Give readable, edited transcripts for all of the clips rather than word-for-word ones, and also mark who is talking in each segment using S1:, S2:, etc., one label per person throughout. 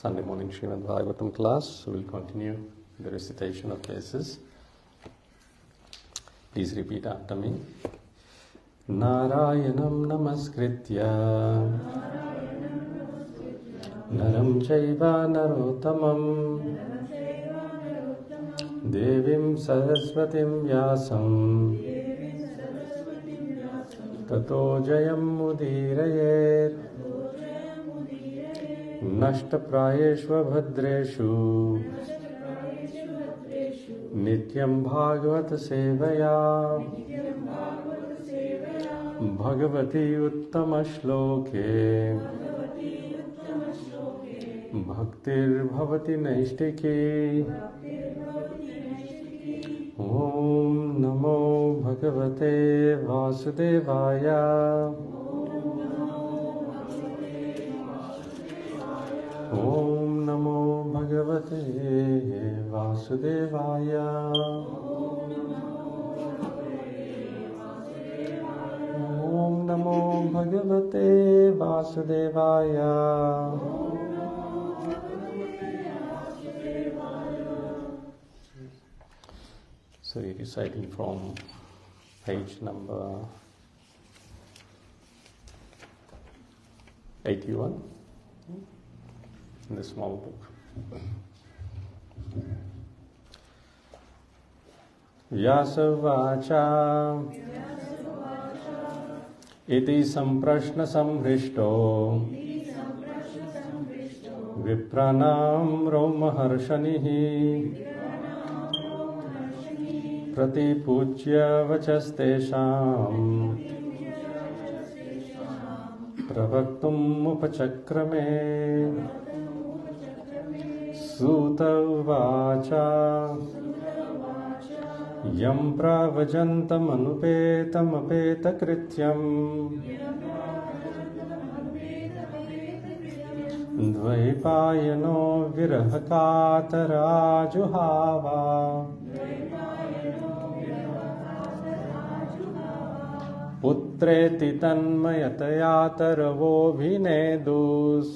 S1: Sunday morning Srimad Bhagavatam class. We'll continue the recitation of cases. Please repeat after me. Narayanam namaskritya naram chaiva narottamam devim saraswatim vyasam tato jayam mudirayet नष्टप्रायेषु भद्रेषु नित्यं भागवत सेवया भगवती उत्तम श्लोके भक्तिर्भवति नैष्टिकी। ओम नमो भगवते वासुदेवाय। ओम नमो भगवते वासुदेवाय। ओम नमो भगवते वासुदेवाय। So you're reciting from page number 81. In the small book. Vyasavacha iti samprashna samhrishto vipranam romaharshanihi pratipujya vachastesham pravaktum upachakrame. Sutavacha yam pravajantamanupetamapeta-krityam dvaipayano virahakatarajuhava putreti tanmayatayataravo-bhinedus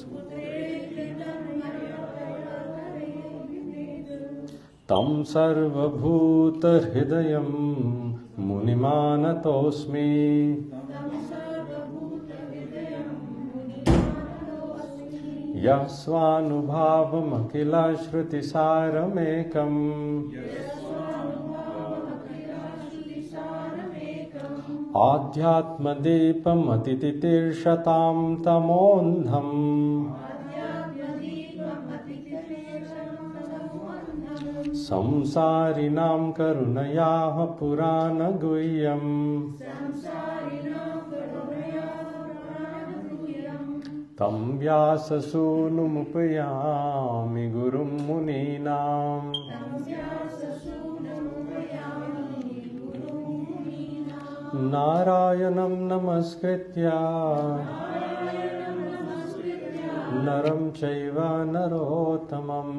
S1: tam sarvabhuta-hridayam munimanatosmi. Yasvanubhavam-akila-shruti-saramekam Adhyatma-dipam-atititir-shatam tamondham Samsarinam karunayaha purana guhyam Tam vyasasūnumupayāmi gurum munīnām Nārayanam namaskritya naram chaiva narottamam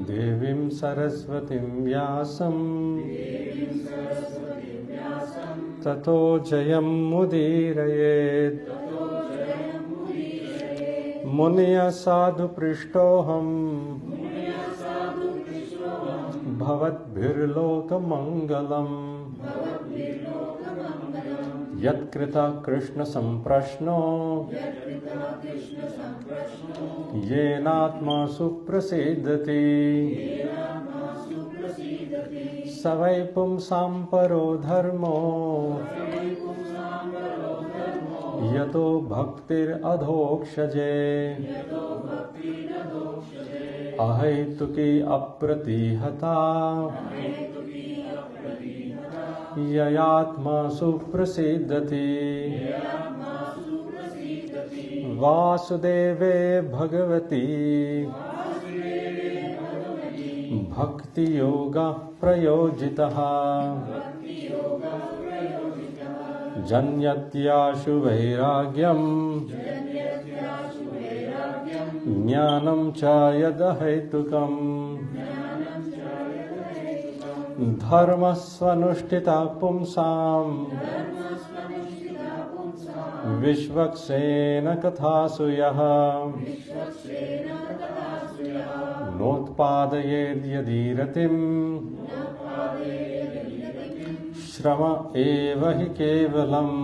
S1: Devim saraswatim vyasam tato jayam mudirayet Muniya sadhu prishtoham bhavatbhirloka mangalam Yatkrita Krishna samprashno Yenatma suprasiddhati Savai pumsam paro dharmo Yato bhaktir adhokshaje Ahaituki apratihata Yayatma suprasiddhati Vasudeve bhagavati Bhakti yoga prayojitaha Janyatyashu vairagyam Jnanam cha yadahaitukam Dharmasvanushtita pumsam Vishwaksen कथासु यः नोत्पादयेद्यदीरतिम् श्रम एव हि केवलम्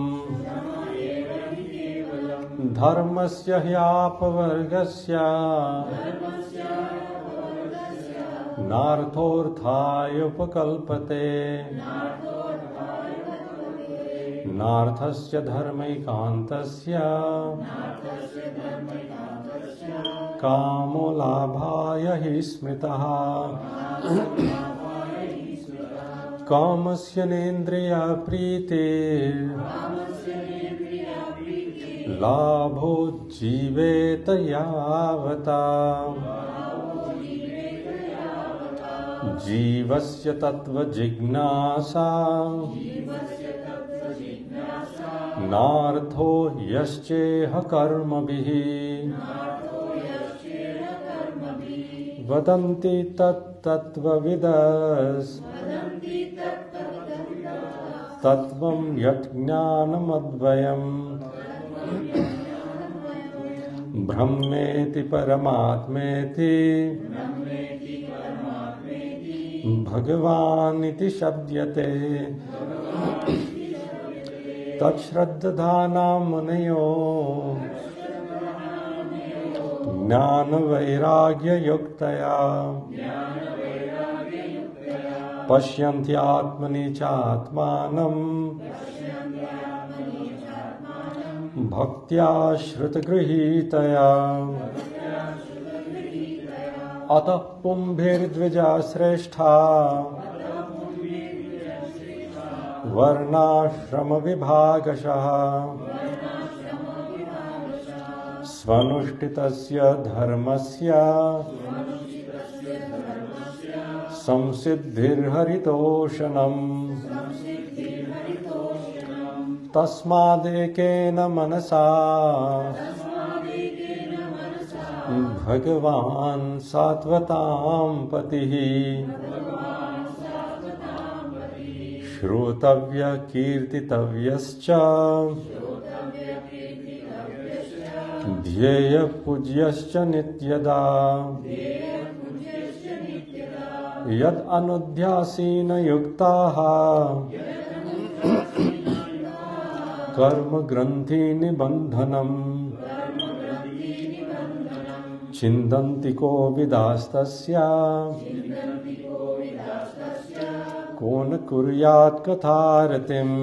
S1: धर्मस्य ह्यापवर्गस्य नार्थोऽर्थाय नार्थस्य धर्मैकान्तस्य कामो लाभाय हि स्मृतः कामस्य नेन्द्रिया प्रीतिर् लाभो जीवेत यावता जीवस्य तत्त्वजिज्ञासा नार्थो यश्चेह कर्मभिः वदन्ति तत्तत्त्वविदस् तत्त्वं यज्ञानमद्वयम् ब्रह्मेति परमात्मेति भगवानिति शब्द्यते तच्छ्रद्धानां मुनयो ज्ञानवैराग्ययुक्तया पश्यन्त्यात्मनि चात्मानं भक्त्या श्रुतगृहीतया अतः पुंभिर्द्विजा श्रेष्ठा वर्णाश्रमविभागशः स्वनुष्ठितस्य धर्मस्य संसिद्धिर्हरितोषणम् तस्मादेकेन मनसा भगवान् सात्वतां पतिः श्रोतव्य कीर्तितव्यश्च ध्येय पूज्यश्च नित्यदा यद अनुध्यासीन युक्ताः कर्म ग्रंथि निबंधनम् छिन्दन्ति को विदास्तस्य को न कुर्यात् कथारतिम्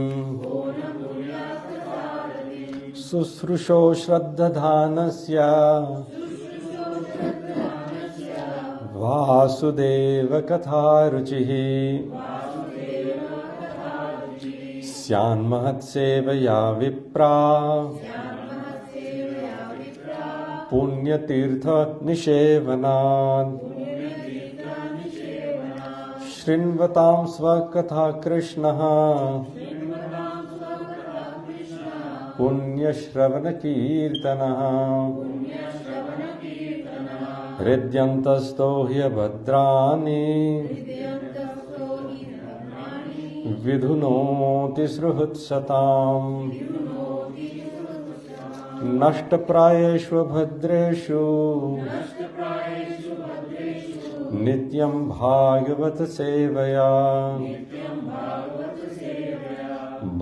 S1: शुश्रूषो श्रद्धानस्य वासुदेव कथारुचिः स्यान्महत्सेवया विप्रा पुण्यतीर्थनिषेवनात् शृण्वतां स्वकथा कृष्णः पुण्यश्रवणकीर्तनः हृद्यन्तस्तो ह्यभद्राणि विधुनोति सुहृत्सताम् नष्टप्रायेषु भद्रेषु नित्यं भागवत सेवया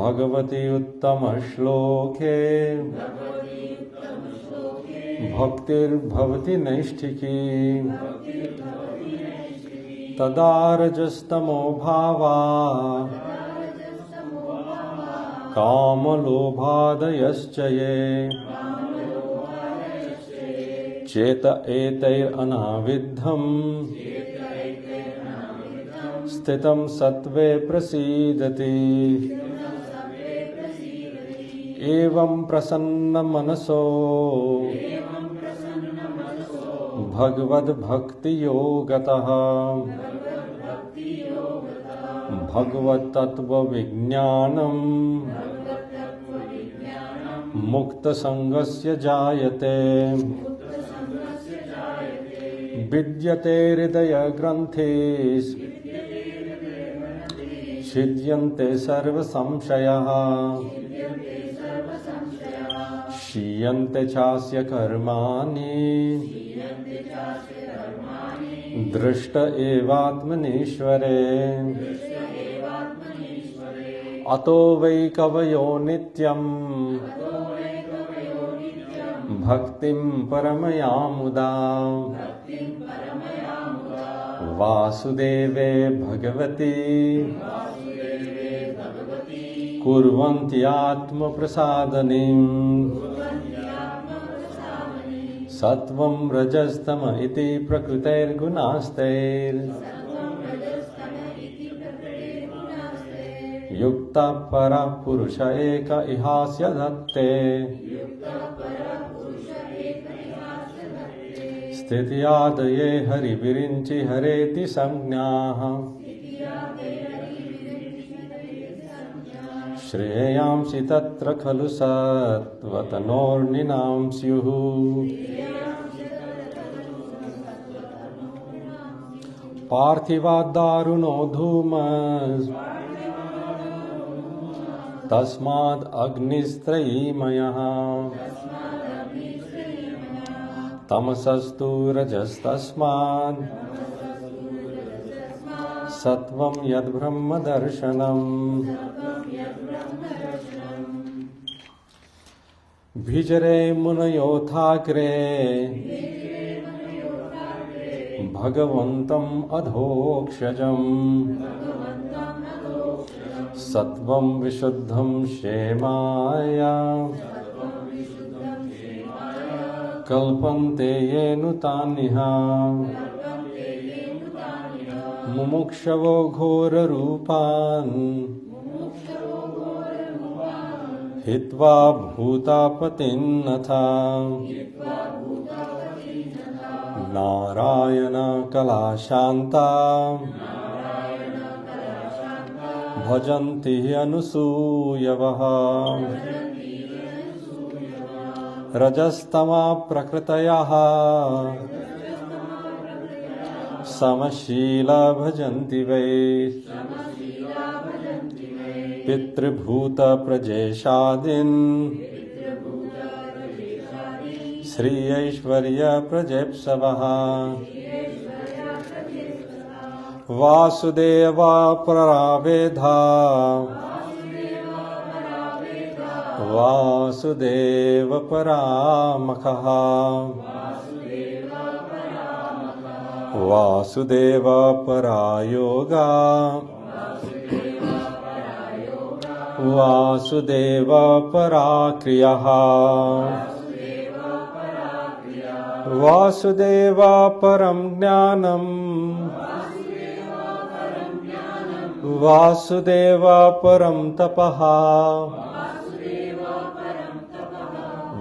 S1: भगवति उत्तम श्लोके भक्तिर्भवति नैष्ठिकी तदा रजस्तमो भावा कामलोभादयश्च ये चेत एतैरनाविद्धम् स्थितं सत्त्वे प्रसीदति एवं प्रसन्नमनसो भगवद्भक्तियोगतः भगवत्तत्त्वविज्ञानम् मुक्तसंगस्य जायते विद्यते हृदयग्रन्थे छिद्यन्ते सर्वसंशयाः क्षीयन्ते चास्य कर्माणि दृष्ट एवात्मनीश्वरे अतो वै कवयो नित्यम् भक्तिं परमयामुदा वासुदेवे भगवती कुर्वन्ति आत्मप्रसादनीम् सत्वं रजस्तम इति प्रकृतेर्गुणास्तैर् युक्तः परः पुरुष एक इहास्य धत्ते स्थित्यादये हरिविरिञ्चि हरेति संज्ञाः श्रेयांसि तत्र खलु सत्त्वतनोर्निनां स्युः पार्थिवाद्दारुणो धूमः तस्माद् अग्निस्त्रयीमयः तमसस्तु रजस्तस्माद् सत्वं यद्ब्रह्मदर्शनम् भिजरे मुनयोथाग्रे भगवन्तम् अधोक्षजम् सत्वं विशुद्धं क्षेमाय कल्पन्ते येनुतान्यः मुमुक्षवो घोररूपान् हित्वा भूतापतिन्नथा नारायण कलाशान्ता भजन्ति अनुसूयवः रजस्तमा प्रकृतयः समशीला भजन्ति वै पितृभूत प्रजेशादीन् श्री ऐश्वर्य प्रजेप्सवः वासुदेवा परावेधा वासुदेव परामखः वासुदेव परायोगा वासुदेव पराक्रियः वासुदेव परं ज्ञानम् वासुदेव परं तपः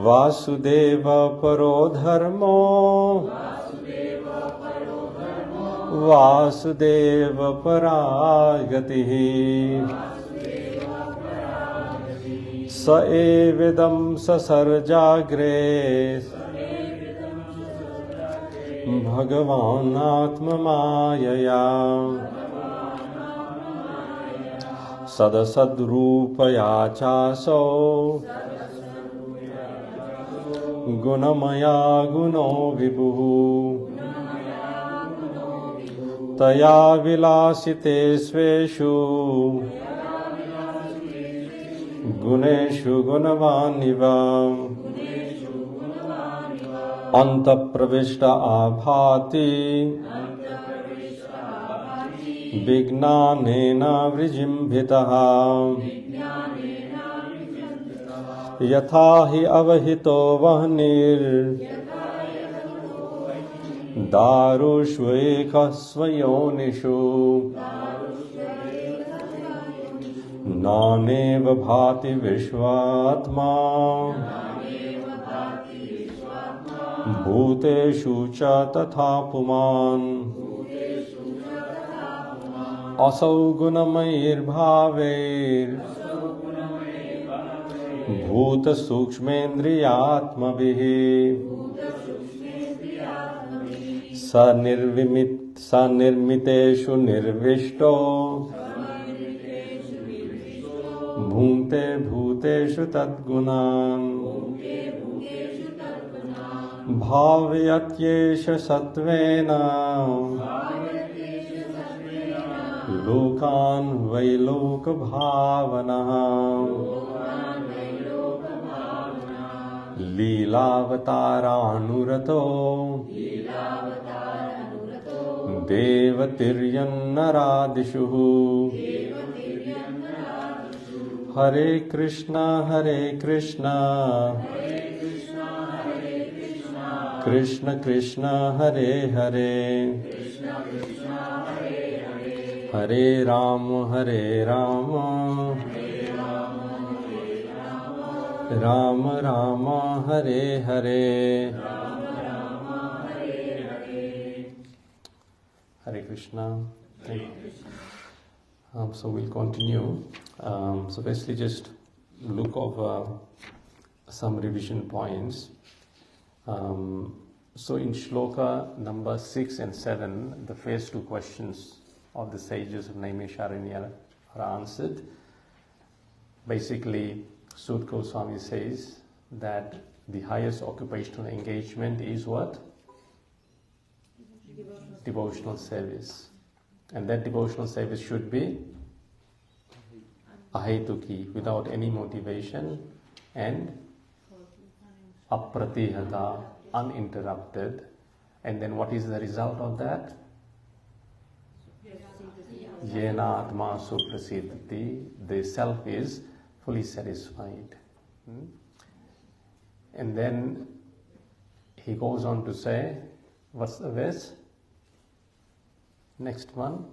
S1: वासुदेव परो धर्मो वासुदेव परा गतिः स एवेदं ससर्जाग्रे भगवान् आत्ममायया सदसद्रूपया चासौ गुणमया गुणो विभुः तया विलासिते स्वेषु गुणेषु गुणवानिव अन्तःप्रविष्ट आभाति विज्ञानेन विजृम्भितः यथा हि अवहितो वह्निर् दारुष्वेकस्वयोनिषु नानेव भाति विश्वात्मा भूतेषु च तथा पुमान् असौ गुणमयैर्भावैर् भूतसूक्ष्मेन्द्रियात्मभिः सनिर्मितेषु निर्विष्टो भुङ्क्ते भूतेषु तद्गुणान् भावयत्येष सत्त्वेन लोकान् वै लोकभावनः लीलावतारानुरतो देवतिर्यन्नरादिषु हरे Krishna Krishna Krishna Hare Hare Hare Ram Ram Ram Hare Hare Hare Krishna. So we'll continue. So basically just look over some revision points. So in shloka number 6 and 7, the first two questions of the sages of Naimisharanya are answered. Basically, Sut Goswami says that the highest occupational engagement is what? Devotional service. And that devotional service should be ahetuki, without any motivation, and apratihata, uninterrupted. And then what is the result of that? Yena atma suprasiddhati, the self is fully satisfied. And then he goes on to say, what's the verse? Next one?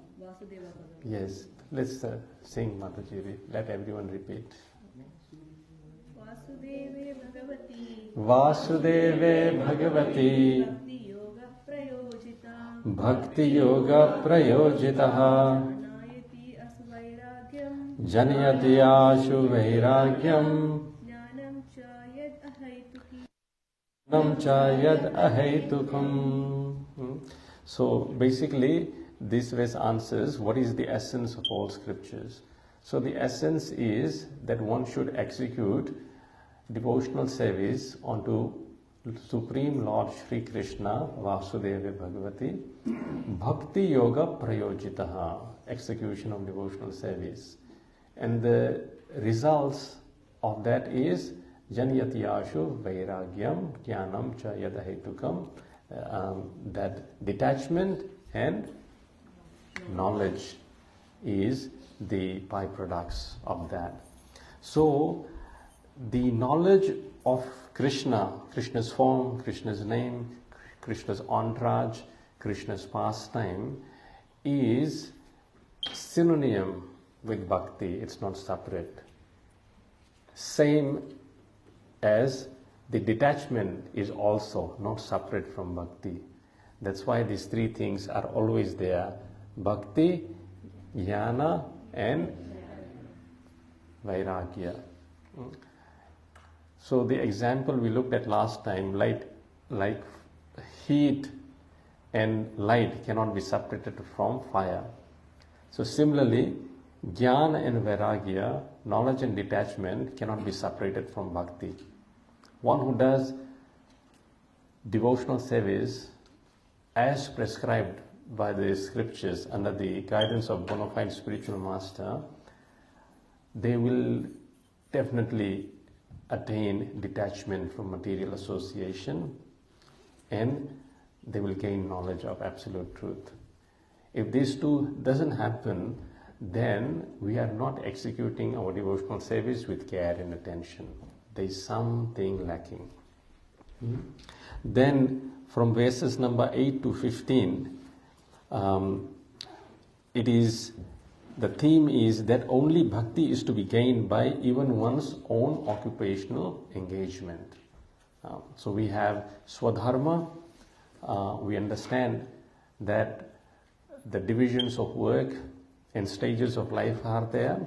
S1: Yes, let's sing, Mataji. Let everyone repeat. Vasudeve Bhagavati Bhakti Yoga Prayojitaha Janayati Ashu Vairagyam Nam cha yad ahaitukam. So basically, this verse answers what is the essence of all scriptures. So the essence is that one should execute devotional service unto Supreme Lord Shri Krishna, Vasudeva Bhagavati, Bhakti Yoga Prayojitaha, execution of devotional service. And the results of that is Janayati Ashu Vairagyam Jnanam cha yadahetukam, that detachment and knowledge is the byproducts of that. So the knowledge of Krishna, Krishna's form, Krishna's name, Krishna's entourage, Krishna's pastime is synonym with bhakti. It's not separate. Same as the detachment is also not separate from bhakti. That's why these three things are always there: bhakti, jnana, and vairagya. So the example we looked at last time, like heat and light cannot be separated from fire. So similarly, jnana and vairagya, knowledge and detachment, cannot be separated from bhakti. One who does devotional service as prescribed by the scriptures under the guidance of bona fide spiritual master, they will definitely attain detachment from material association, and they will gain knowledge of absolute truth. If these two doesn't happen, then we are not executing our devotional service with care and attention. There is something lacking. Then from verses number 8 to 15, the theme is that only bhakti is to be gained by even one's own occupational engagement. So we have swadharma. We understand that the divisions of work and stages of life are there.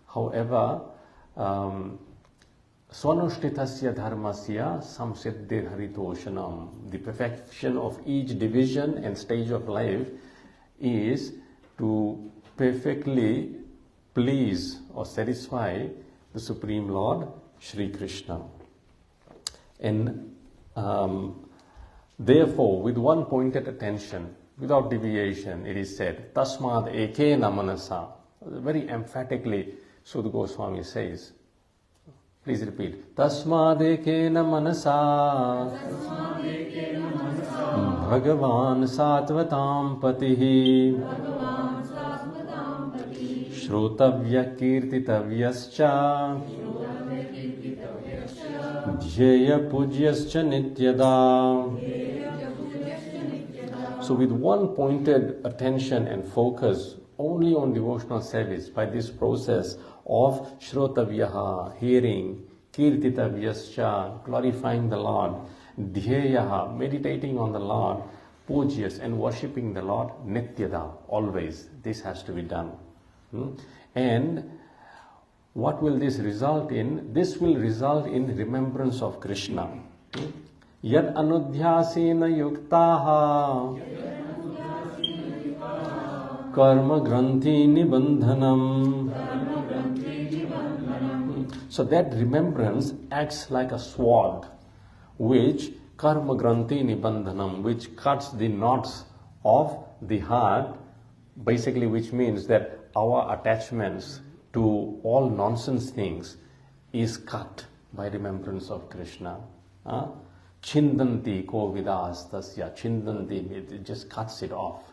S1: However, swanushthitasya dharmasya samsiddhir haritoshanam, the perfection of each division and stage of life is to perfectly please or satisfy the Supreme Lord Shri Krishna. And Therefore, with one pointed attention, without deviation, it is said, Tasmad ekena manasa. Very emphatically, Sudha Goswami says. Please repeat. Tasmad ekena manasa Bhagavan Satvatam Patihi Shrutavya Kirtitavyascha Dhyeya Pugyascha Nityada. So with one pointed attention and focus only on devotional service by this process of Shrotavyaha, hearing, Kirtitavyascha, glorifying the Lord, Dhyeyaha, meditating on the Lord, Pugyas, and worshipping the Lord, Nityada, always. This has to be done. And what will this result in? This will result in remembrance of Krishna. Yad anudhyasena yuktaha karma granthi nibandhanam. So that remembrance acts like a sword which karma granthi nibandhanam, which cuts the knots of the heart, basically, which means that our attachments to all nonsense things is cut by remembrance of Krishna. Chindanti ko vidas tasya. Chindanti, it just cuts it off.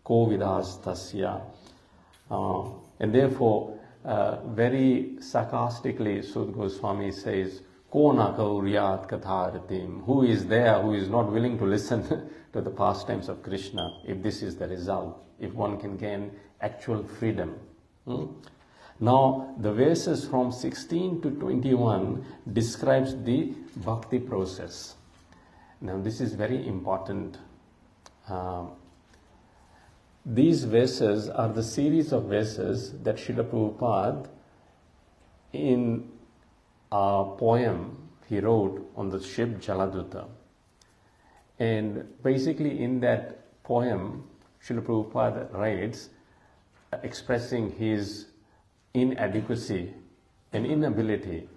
S1: Ko vidas tasya. And therefore, very sarcastically, Sudha Goswami says, Ko na kauriyat katharatim. Who is there who is not willing to listen to the pastimes of Krishna, if this is the result, if one can gain actual freedom. Now, the verses from 16 to 21 describes the bhakti process. Now, this is very important. These verses are the series of verses that Srila Prabhupada, in a poem he wrote on the ship Jaladuta. And basically in that poem, Srila Prabhupada writes, expressing his inadequacy and inability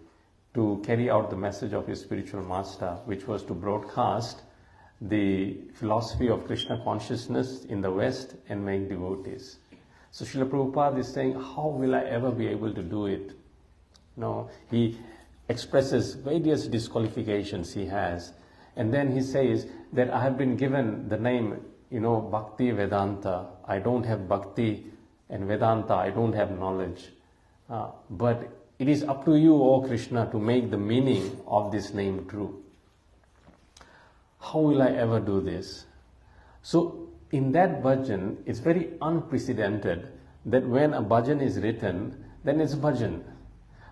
S1: to carry out the message of his spiritual master, which was to broadcast the philosophy of Krishna consciousness in the West and make devotees. So Srila Prabhupada is saying, how will I ever be able to do it? No, he expresses various disqualifications he has. And then he says that I have been given the name, Bhakti Vedanta. I don't have Bhakti and Vedanta. I don't have knowledge. But it is up to you, O Krishna, to make the meaning of this name true. How will I ever do this? So in that bhajan, it's very unprecedented that when a bhajan is written, then it's bhajan.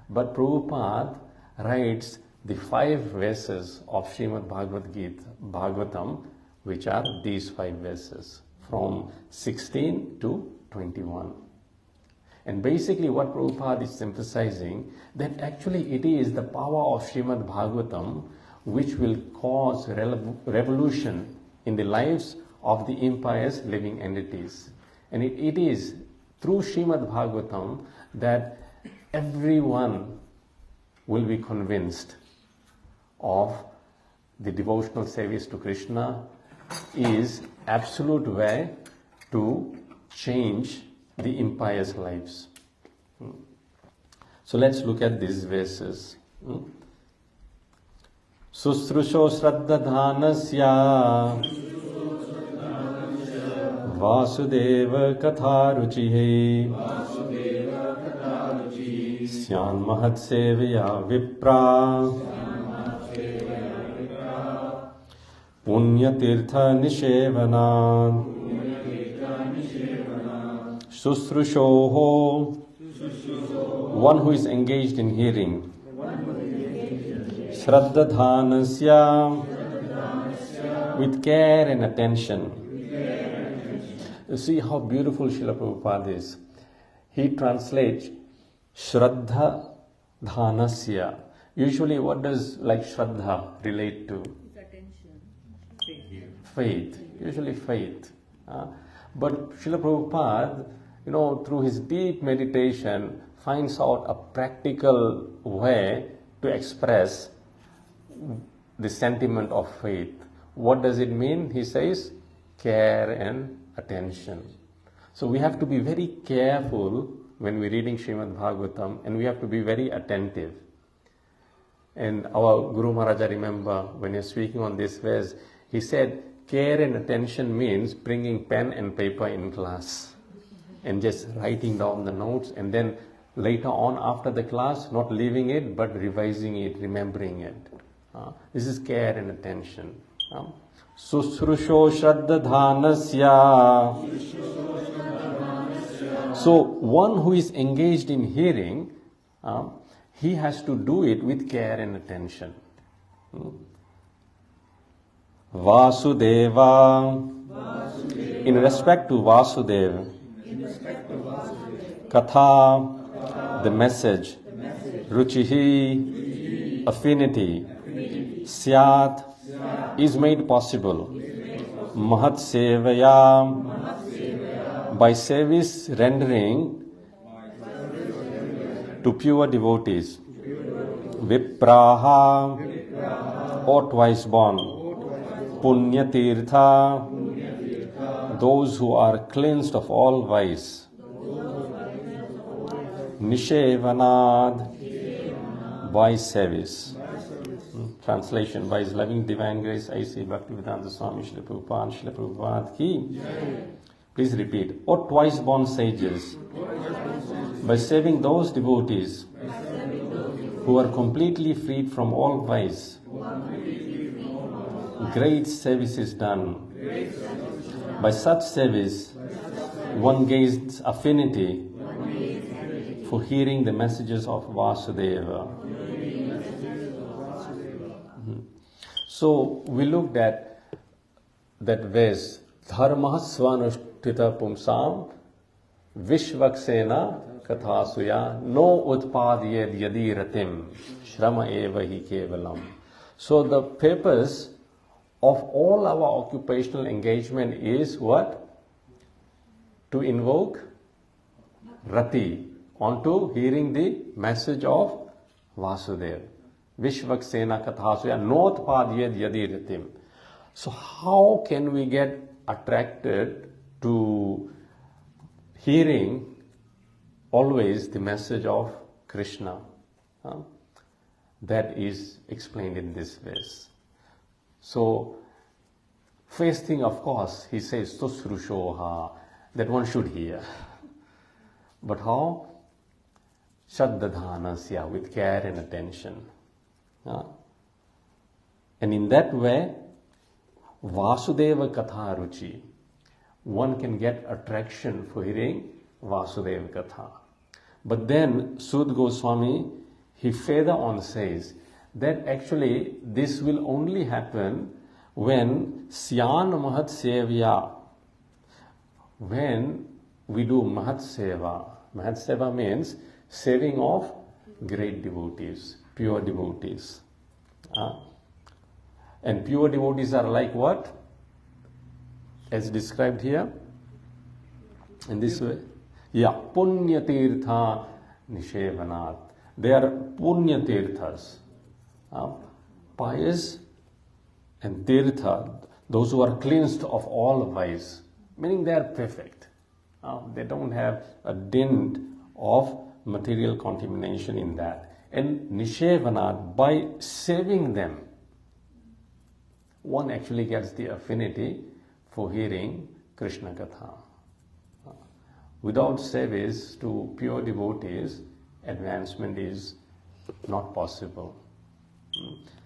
S1: But Prabhupada writes the 5 verses of Srimad Bhagavatam, which are these 5 verses from 16 to 21. And basically what Prabhupada is emphasizing, that actually it is the power of Srimad Bhagavatam which will cause revolution in the lives of the impious living entities. And it is through Srimad Bhagavatam that everyone will be convinced of the devotional service to Krishna is absolute way to change the impious lives. So let's look at these verses. Susrusho Shraddha-dhanasya Vasudeva Katharuchihe Syan Mahatsevaya Vipra Punyatirtha Nishevanat Susrushoho, one who is engaged in hearing. Shraddha-dhanasya, with care and attention. You see how beautiful Srila Prabhupada is. He translates Shraddha-dhanasya. Usually what does Shraddha relate to?
S2: Attention.
S1: Faith. Usually faith. But Srila Prabhupada, through his deep meditation, finds out a practical way to express the sentiment of faith. What does it mean? He says, care and attention. So we have to be very careful when we're reading Srimad Bhagavatam, and we have to be very attentive. And our Guru Maharaja, remember, when he was speaking on this verse, he said, care and attention means bringing pen and paper in class and just writing down the notes, and then later on after the class, not leaving it, but revising it, remembering it. This is care and attention. Susrusho Shraddha-dhanasya. So one who is engaged in hearing, he has to do it with care and attention. Vasudeva. In respect to Vasudeva, Katha, the message, Ruchihi, affinity, Syat, is made possible, Mahat Sevaya, by service rendering to pure devotees, Vipraha, or twice born, Punya Tirtha, those who are cleansed of all vice, Nishevanad, by service. Translation: by His loving divine grace, I say Bhaktivedanta Swami Srila Prabhupada ki. Please repeat. O twice born sages, by saving those devotees who are completely freed from all vice, great service is done. By such service, one gains affinity for hearing the messages of Vasudeva. So we looked at that verse, Dharma svanushtita pumsam vishvaksena kathasuya no utpadyed yadi ratim shrama eva hi kevalam. So the purpose of all our occupational engagement is what? To invoke rati onto hearing the message of Vasudeva. Vishvaksena kathasuya not padyed yadi ratim. So how can we get attracted to hearing always the message of Krishna? That is explained in this verse. So first thing, of course, he says susrushoha, that one should hear. But how? Shraddha-dhanasya, with care and attention. And in that way, Vasudeva Katha Ruchi, one can get attraction for hearing Vasudeva Katha. But then Sud Goswami, he further on says that actually this will only happen when Syan Mahat Sevya, when we do Mahat Seva. Mahat Seva means saving of great devotees, pure devotees. And pure devotees are like what? As described here, in this way. Yeah, Punya Tirtha Nishevanat. They are Punya Tirthas. Pious and Tirtha, those who are cleansed of all vice, meaning they are perfect. They don't have a dint of material contamination in that. And Nishevanat, by saving them, one actually gets the affinity for hearing Krishna Katha. Without service to pure devotees, advancement is not possible.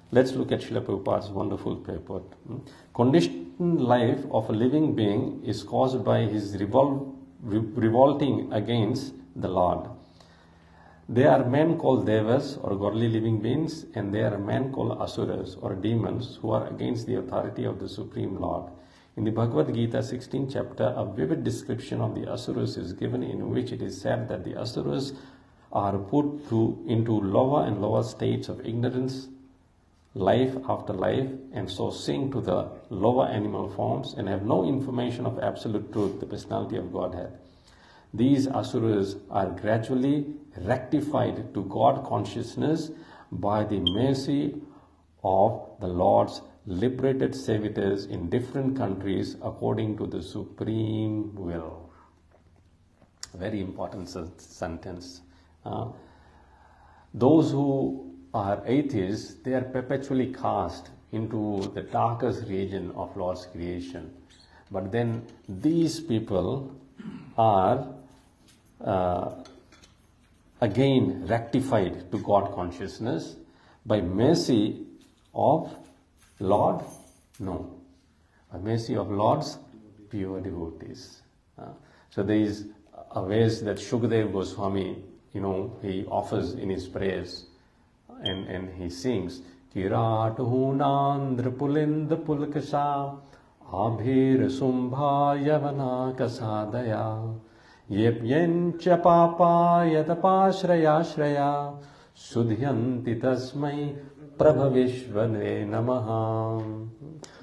S1: Let's look at Srila Prabhupada's wonderful purport. Conditioned life of a living being is caused by his revolting against the Lord. There are men called devas or godly living beings, and there are men called asuras or demons who are against the authority of the Supreme Lord. In the Bhagavad Gita 16th chapter, a vivid description of the asuras is given, in which it is said that the asuras are put into lower and lower states of ignorance, life after life, and so sink to the lower animal forms and have no information of absolute truth, the personality of Godhead. These asuras are gradually rectified to God consciousness by the mercy of the Lord's liberated servitors in different countries according to the supreme will. Very important sentence. Those who are atheists, they are perpetually cast into the darkest region of Lord's creation. But then these people are again rectified to God consciousness by mercy of Lord? No. By mercy of Lord's pure devotees. So there is a ways that Shukadev Goswami, he offers in his prayers, and he sings, Kirat hunandra pulinda pulkasha abhir sumbha yavana kasadaya yepyencha papa yatapashraya shraya sudhyanti tasmai prabhavishvane namaha.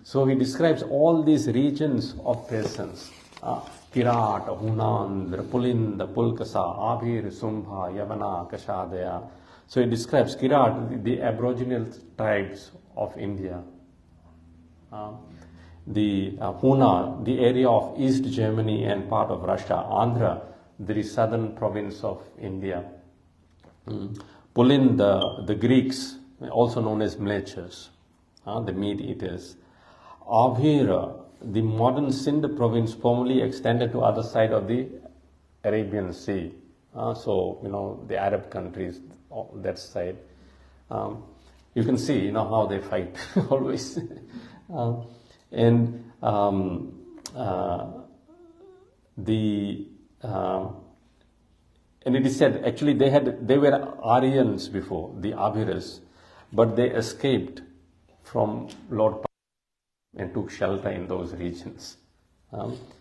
S1: So he describes all these regions of presence. Kirat, Hunandra, Pulinda, Pulkasa, Abhir, Sumbha, Yavana, Kashadaya. So he describes Kirat, the aboriginal tribes of India. The Huna, the area of East Germany and part of Russia. Andhra, the southern province of India. Pulinda, the Greeks, also known as Mlechas, the meat eaters. Abhira, the modern Sindh province, formerly extended to other side of the Arabian Sea. So, the Arab countries, that side. You can see, how they fight always. And it is said, actually they were Aryans before, the Abhiras, but they escaped from Lord and took shelter in those regions.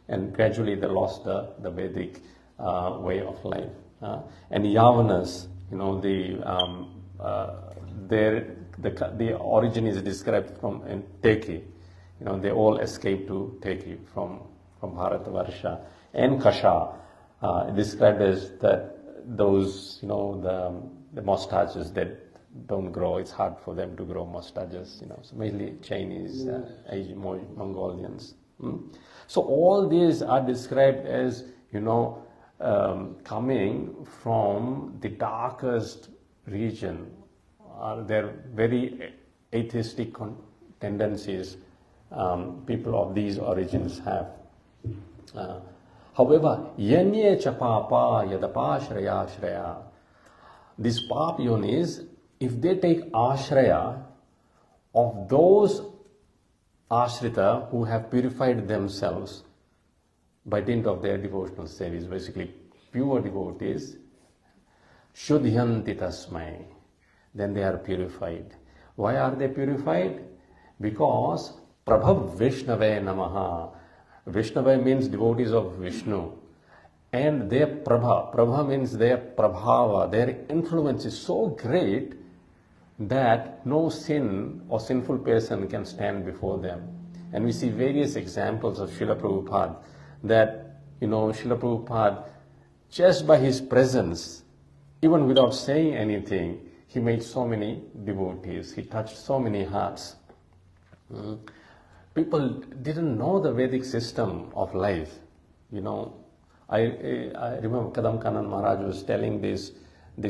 S1: And gradually they lost the Vedic way of life. And Yavanas, the origin is described from Turkey. They all escaped to Turkey from Bharatavarsha. And Kasha, described as that those, the mustaches that don't grow. It's hard for them to grow mustaches, So mainly Chinese, Asian, Mongolians. So all these are described as, coming from the darkest region. They're very atheistic tendencies people of these origins have. However, yanye cha papa yadapa shraya shraya. These pap yonis, if they take ashraya of those ashrita who have purified themselves by dint of their devotional service, basically pure devotees, shuddhyanti tasmai, then they are purified. Why are they purified? Because Prabhav Vishnave Namaha. Vishnave means devotees of Vishnu. And their Prabha means their Prabhava, their influence is so great that no sin or sinful person can stand before them. And we see various examples of Srila Prabhupada that, Srila Prabhupada, just by his presence, even without saying anything, he made so many devotees. He touched so many hearts. People didn't know the Vedic system of life. I remember Kadam Kanan Maharaj was telling this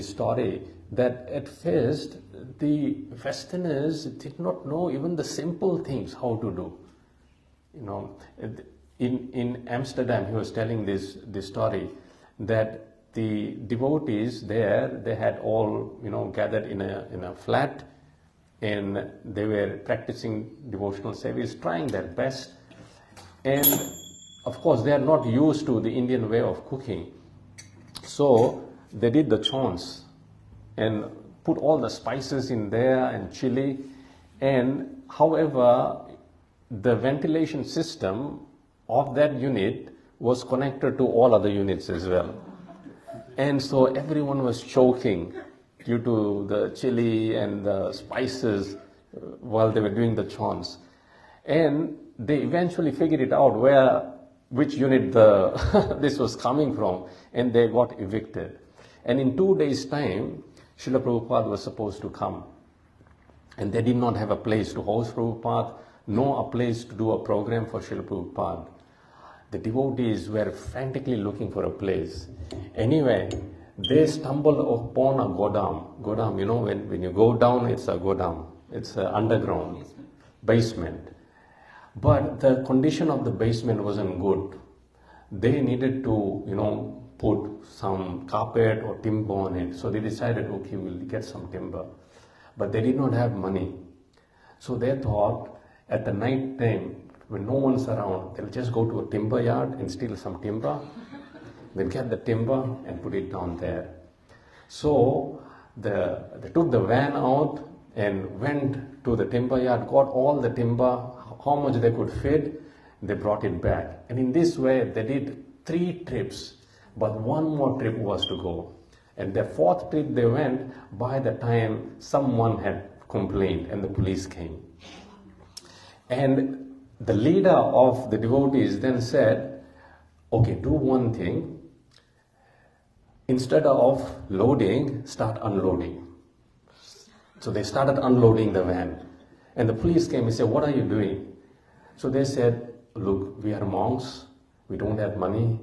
S1: story that at first the Westerners did not know even the simple things how to do. In Amsterdam, he was telling this story that the devotees there, they had all gathered in a flat, and they were practicing devotional service, trying their best, and of course they are not used to the Indian way of cooking, so they did the chants and put all the spices in there and chili, and however the ventilation system of that unit was connected to all other units as well, and so everyone was choking due to the chili and the spices while they were doing the chants. And they eventually figured it out which unit this was coming from, and they got evicted. And in 2 days' time, Srila Prabhupada was supposed to come. And they did not have a place to host Prabhupada, nor a place to do a program for Srila Prabhupada. The devotees were frantically looking for a place. Anyway, they stumbled upon a Godam. Godam, you know, when you go down, it's a Godam. It's an underground basement. But the condition of the basement wasn't good. They needed to, you know, put some carpet or timber on it. So they decided, okay, we'll get some timber. But they did not have money. So they thought at the night time, when no one's around, they'll just go to a timber yard and steal some timber. They'll get the timber and put it down there. So they took the van out and went to the timber yard, got all the timber, how much they could fit, they brought it back. And in this way, they did 3 trips, but one more trip was to go. And the 4th trip they went, by the time someone had complained and the police came. And the leader of the devotees then said, okay, do one thing. Instead of loading, start unloading. So they started unloading the van. And the police came and said, what are you doing? So they said, look, we are monks. We don't have money.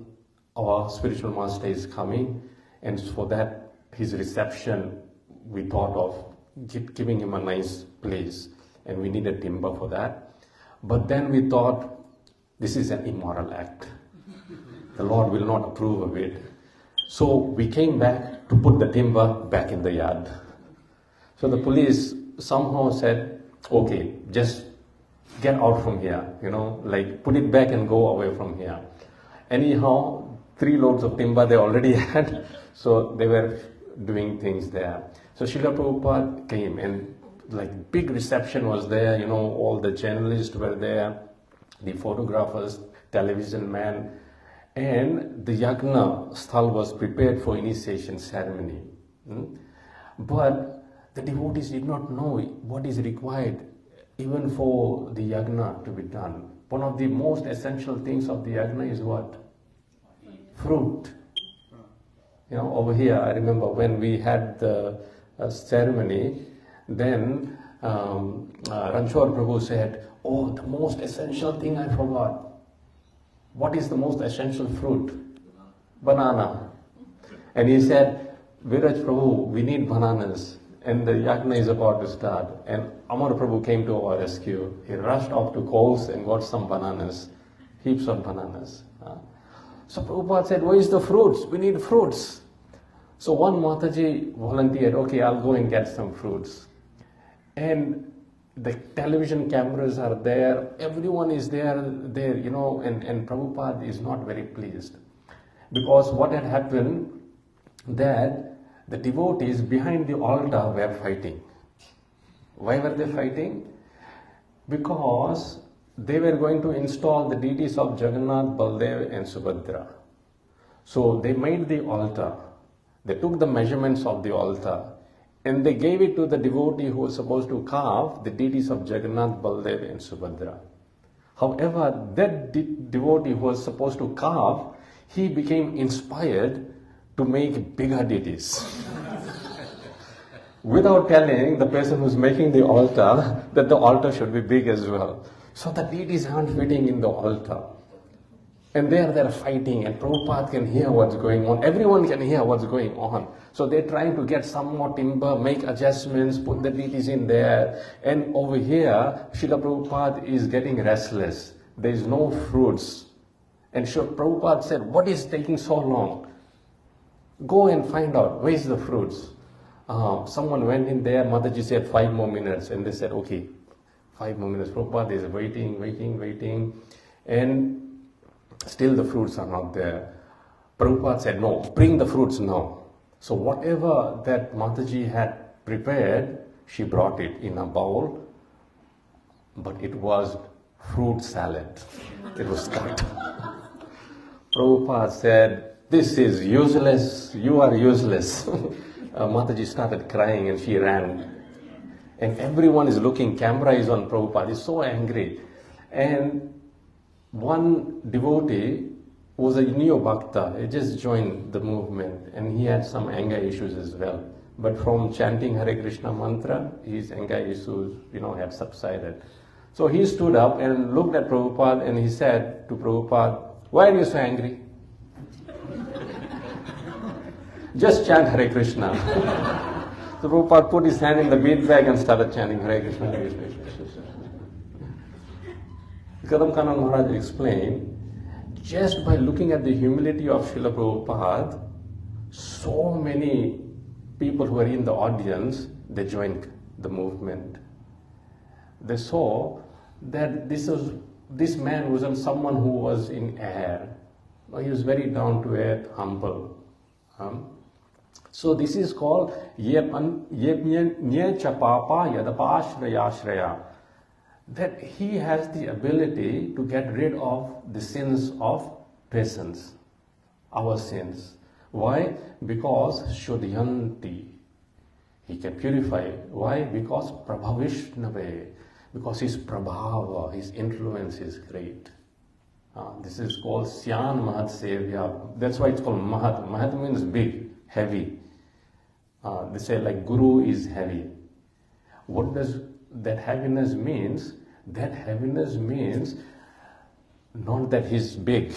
S1: Our spiritual master is coming. And for that, his reception, we thought of giving him a nice place. And we needed timber for that. But then we thought, this is an immoral act. The Lord will not approve of it. So we came back to put the timber back in the yard. So the police somehow said, okay, just get out from here, you know, like put it back and go away from here. Anyhow, 3 loads of timber they already had, so they were doing things there. So Srila Prabhupada came and like big reception was there, you know, all the journalists were there, the photographers, television man, and the yagna sthal was prepared for initiation ceremony. But the devotees did not know what is required even for the yagna to be done. One of the most essential things of the yagna is what? Fruit. You know, over here, I remember when we had the ceremony, then Ranchor Prabhu said, oh, the most essential thing I forgot. What is the most essential fruit? Banana. And he said, Viraj Prabhu, we need bananas. And the yagna is about to start. And Amar Prabhu came to our rescue. He rushed off to cows and got some bananas, heaps of bananas. So Prabhupada said, where is the fruits? We need fruits. So one Mataji volunteered, okay, I'll go and get some fruits. And the television cameras are there, everyone is there, you know, and Prabhupada is not very pleased. Because what had happened, that the devotees behind the altar were fighting. Why were they fighting? Because they were going to install the deities of Jagannath, Baldev and Subhadra. So they made the altar. They took the measurements of the altar and they gave it to the devotee who was supposed to carve the deities of Jagannath, Baldev and Subhadra. However, that devotee who was supposed to carve, he became inspired to make bigger deities. Without telling the person who's making the altar that the altar should be big as well. So the deities aren't fitting in the altar. And they're fighting, and Prabhupada can hear what's going on. Everyone can hear what's going on. So they're trying to get some more timber, make adjustments, put the deities in there. And over here, Srila Prabhupada is getting restless. There is no fruits. And Srila Prabhupada said, what is taking so long? Go and find out, where's the fruits? Someone went in there, Mataji said 5 more minutes. And they said, okay, 5 more minutes. Prabhupada is waiting. And still the fruits are not there. Prabhupada said, no, bring the fruits now. So whatever that Mataji had prepared, she brought it in a bowl, but it was fruit salad. It was cut. Prabhupada said, this is useless, you are useless. Mataji started crying and she ran. And everyone is looking, camera is on Prabhupada, he's so angry. And one devotee was a neo bhakta, he just joined the movement and he had some anger issues as well. But from chanting Hare Krishna mantra, his anger issues, had subsided. So he stood up and looked at Prabhupada and he said to Prabhupada, "Why are you so angry? Just chant Hare Krishna." So Prabhupada put his hand in the bead bag and started chanting Hare Krishna, Hare Krishna. Kadam Kanand Maharaj explained, just by looking at the humility of Srila Prabhupada, so many people who were in the audience, they joined the movement. They saw that this man wasn't someone who was in air. He was very down to earth, humble. So this is called Yepnya Papa Yadapashraya, that he has the ability to get rid of the sins of peasants, our sins. Why? Because Shodhyanti, he can purify. Why? Because Prabhavishnave, because his Prabhava, his influence is great. This is called Syan Mahat Sevya. That's why it's called Mahat. Mahat means big, heavy. They say like Guru is heavy. What does that heaviness means? That heaviness means not that he's big.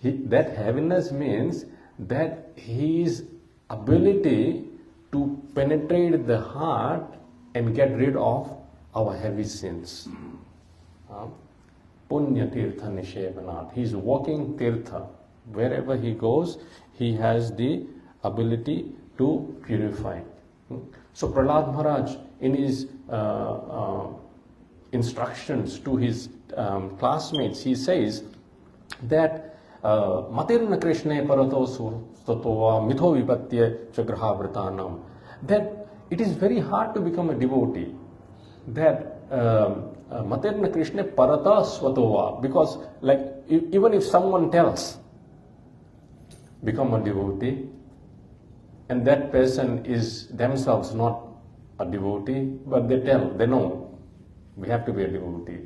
S1: That heaviness means that his ability to penetrate the heart and get rid of our heavy sins. Punya Tirtha Nishevanat. He's walking Tirtha. Wherever he goes, he has the ability to purify. So Prahlad Maharaj, in his instructions to his classmates, he says that Matirna Krishna Parato Sutova Mitho Vipatya Chagraha Vratanam, that it is very hard to become a devotee. That Matirna Krishna Parata Swatova, because like even if someone tells, become a devotee, and that person is themselves not a devotee, but they know, we have to be a devotee.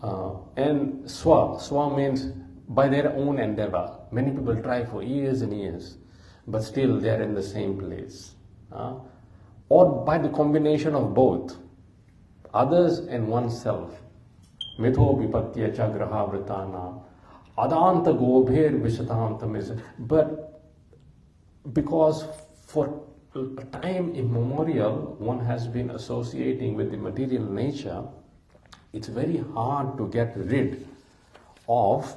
S1: And Swa means by their own endeavor. Many people try for years and years, but still they are in the same place. Or by the combination of both, others and oneself. Mitho vipatya chagraha vritana, adanta gobher vishatantam is. But because for time immemorial one has been associating with the material nature, it's very hard to get rid of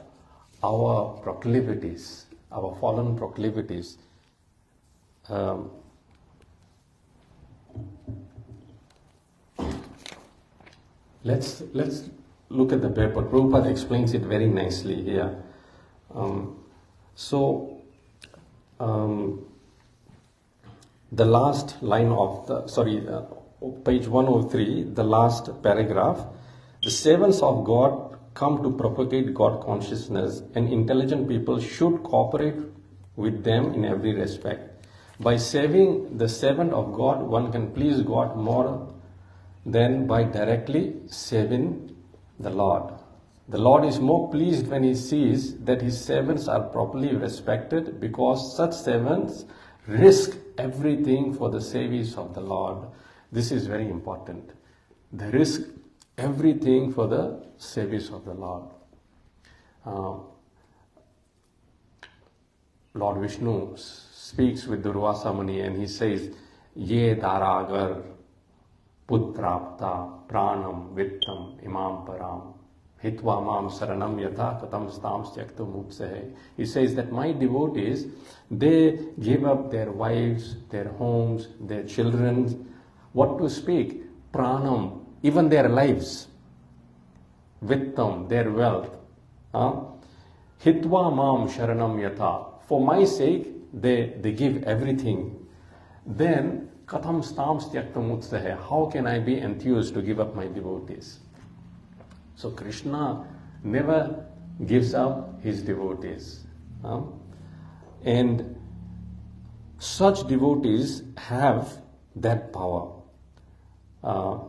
S1: our proclivities, our fallen proclivities. Let's look at the paper. Prabhupada explains it very nicely here. The last line of page 103, the last paragraph, the servants of God come to propagate God consciousness, and intelligent people should cooperate with them in every respect. By saving the servant of God, one can please God more than by directly saving the Lord. The Lord is more pleased when he sees that his servants are properly respected, because such servants risk everything for the service of the Lord. This is very important. They risk everything for the service of the Lord. Lord Vishnu speaks with Durvasa Muni and he says, Ye daragar putrapta pranam vittam imam param hitva mam saranam yatha katam stam styaktu mupsehe. He says that my devotees, they give up their wives, their homes, their children, what to speak, pranam, even their lives, vittam, their wealth, hitva mam sharanam yatha, for my sake they give everything. Then katham stam styaktam utsahe, how can I be enthused to give up my devotees? So Krishna never gives up his devotees. And such devotees have that power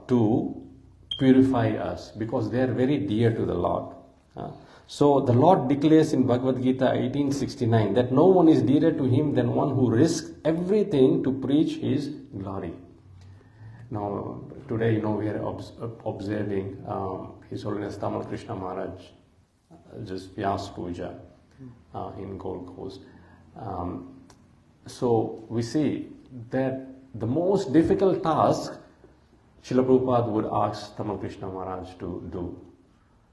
S1: to purify us, because they are very dear to the Lord. So the Lord declares in Bhagavad Gita 18:69 that no one is dearer to him than one who risks everything to preach his glory. Now, today, we are observing His Holiness Tamal Krishna Maharaj, just Vyas Puja in Gold Coast. So we see that the most difficult task Srila Prabhupada would ask Tamal Krishna Maharaj to do.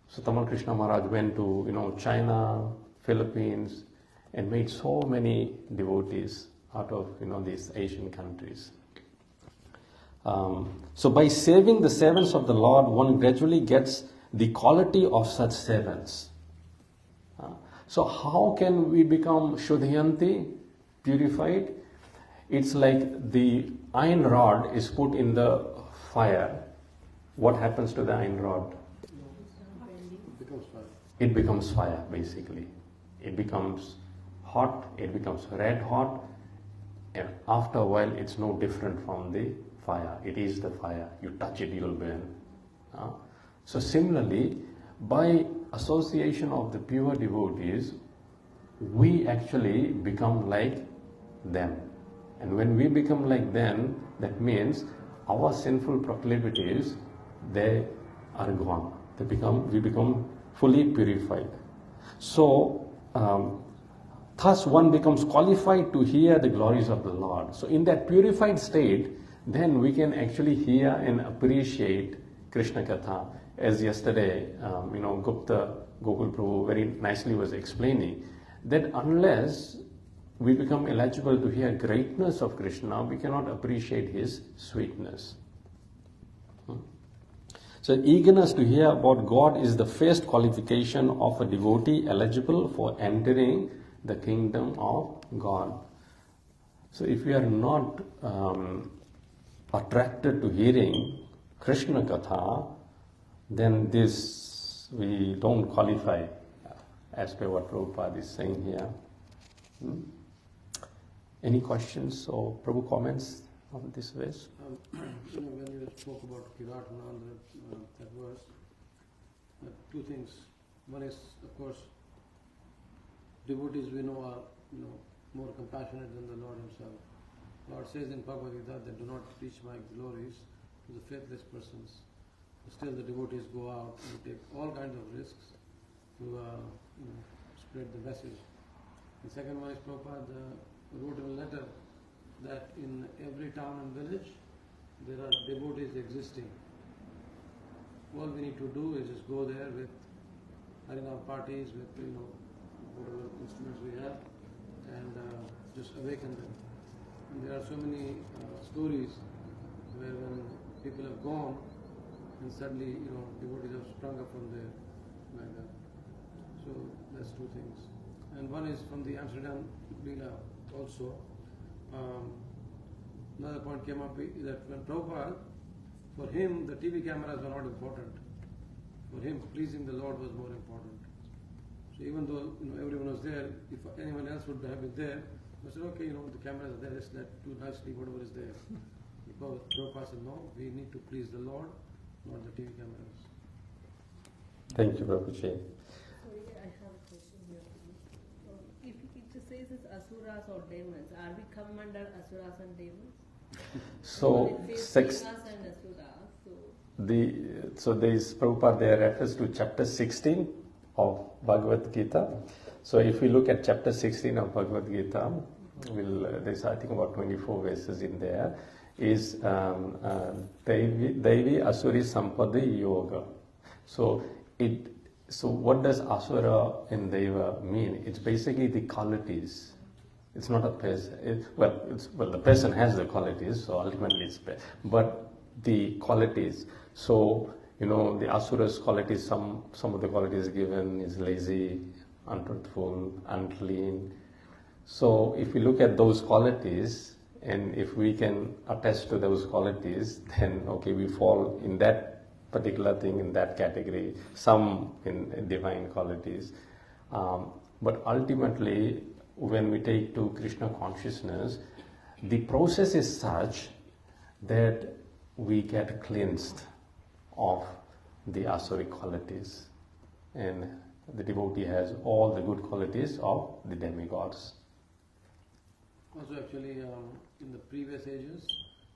S1: So Tamal Krishna Maharaj went to China, Philippines, and made so many devotees out of these Asian countries. So by saving the servants of the Lord, one gradually gets the quality of such servants. So how can we become Shuddhayanti, purified? It's like the iron rod is put in the fire. What happens to the iron rod?
S2: It becomes fire.
S1: It becomes fire, basically. It becomes hot, it becomes red hot, and after a while it's no different from the fire. It is the fire. You touch it, you'll burn. So similarly, by association of the pure devotees, we actually become like them. And when we become like them, that means our sinful proclivities, they are gone. We become fully purified. So, thus one becomes qualified to hear the glories of the Lord. So in that purified state, then we can actually hear and appreciate Krishna Katha. As yesterday, Gupta Gokul Prabhu very nicely was explaining, that unless we become eligible to hear greatness of Krishna, we cannot appreciate his sweetness. So eagerness to hear about God is the first qualification of a devotee eligible for entering the kingdom of God. So if we are not attracted to hearing Krishna Katha, then we don't qualify, as per what Prabhupada is saying here. Any questions or Prabhu comments on this verse?
S2: When you spoke about Kirat and all that verse, two things. One is, of course, devotees we know are more compassionate than the Lord Himself. Lord says in Bhagavad Gita that do not preach my glories to the faithless persons. Still the devotees go out and take all kinds of risks to spread the message. The second one is Prabhupada wrote in a letter that in every town and village there are devotees existing. All we need to do is just go there with Harinam parties, with whatever instruments we have, and just awaken them. And there are so many stories where when people have gone and suddenly devotees have sprung up from there like that. So that's two things. And one is from the Amsterdam Leela also. Another point came up that when Prabhupada, for him the TV cameras were not important. For him pleasing the Lord was more important. So even though everyone was there, if anyone else would have been there, I said, okay, the cameras are there, let's do nicely whatever is there. Because Prabhupada said, no, we need to please the Lord, not the TV cameras.
S1: Thank you, Prabhuji.
S3: Sorry, I have a question here. If it says it's asuras or demons, are we come under asuras and demons?
S1: So,
S3: it says and asuras,
S1: so there is Prabhupada there refers to chapter 16 of Bhagavad Gita. So if we look at chapter 16 of Bhagavad Gita, there's I think about 24 verses in there, is Devi Asuri Sampadi Yoga. So what does Asura and Deva mean? It's basically the qualities. It's not a person. The person has the qualities, so ultimately it's but the qualities. So the Asura's qualities, some of the qualities given is lazy, untruthful, unclean. So if we look at those qualities, and if we can attach to those qualities, then okay, we fall in that particular thing, in that category, some in divine qualities. But ultimately, when we take to Krishna consciousness, the process is such that we get cleansed of the asuric qualities. And the devotee has all the good qualities of the demigods.
S2: Also, actually, in the previous ages,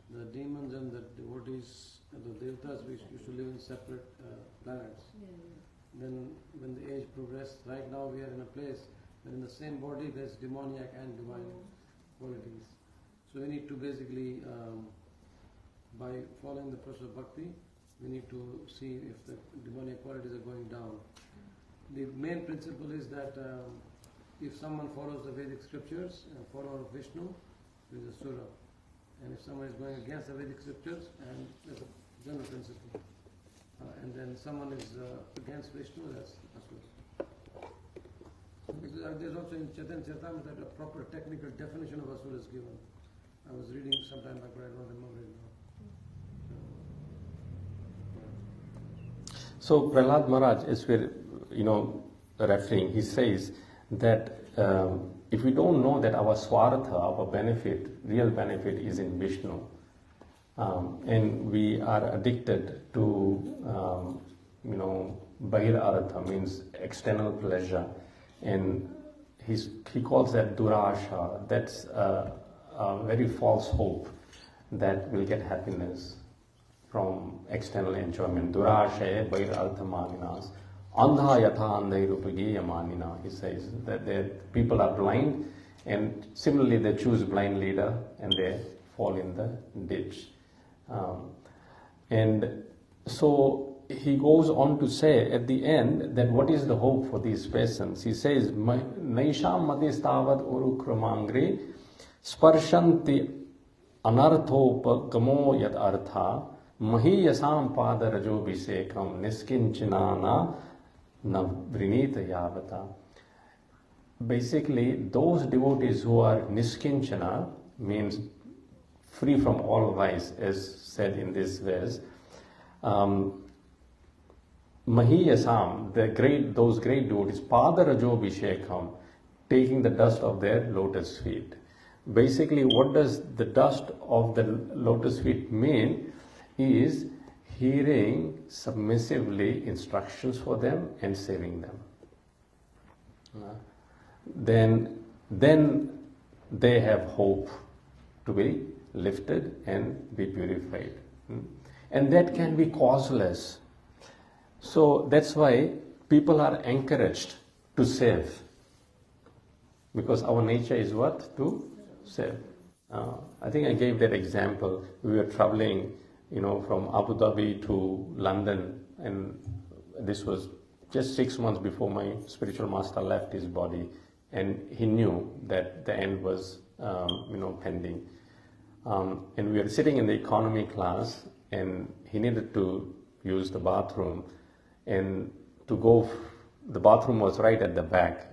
S2: the demons and the devotees, the devatas, we used to live in separate planets. Then, when the age progressed, right now we are in a place where in the same body there's demoniac and divine qualities. So we need to basically, by following the process of bhakti, we need to see if the demoniac qualities are going down. The main principle is that if someone follows the Vedic scriptures and follower of Vishnu, he is a Sura. And if someone is going against the Vedic scriptures, and that's a general principle. And then someone is against Vishnu, that's Asura. Because there's also in Chaitanya Charitamrita a proper technical definition of Asura is given. I was reading sometime back, but I don't remember it now.
S1: So Prahlad Maharaj, as we're referring, he says that if we don't know that our swartha, our benefit, real benefit is in Vishnu, and we are addicted to bahir artha, means external pleasure, and he calls that durasha. That's a very false hope that we'll get happiness from external enjoyment. Durasha bahir artha maninas. Andha yatha andhairupagi yamanina. He says that people are blind, and similarly they choose blind leader and they fall in the ditch. And so he goes on to say at the end that what is the hope for these persons? He says, Naisham matistavad urukramangri sparshanti anarthopagamo yad artha mahiyasam padarajobhisekam niskinchinana navrinita yavata. Basically, those devotees who are niskinchana, means free from all vice, as said in this verse, mahiyasam, those great devotees, padarajobhishekam, taking the dust of their lotus feet. Basically, what does the dust of the lotus feet mean? Is hearing submissively instructions for them and saving them. Then they have hope to be lifted and be purified. And that can be causeless. So that's why people are encouraged to save. Because our nature is what? To save. I think I gave that example. We were traveling from Abu Dhabi to London, and this was just 6 months before my spiritual master left his body, and he knew that the end was, pending. And we were sitting in the economy class, and he needed to use the bathroom, and the bathroom was right at the back,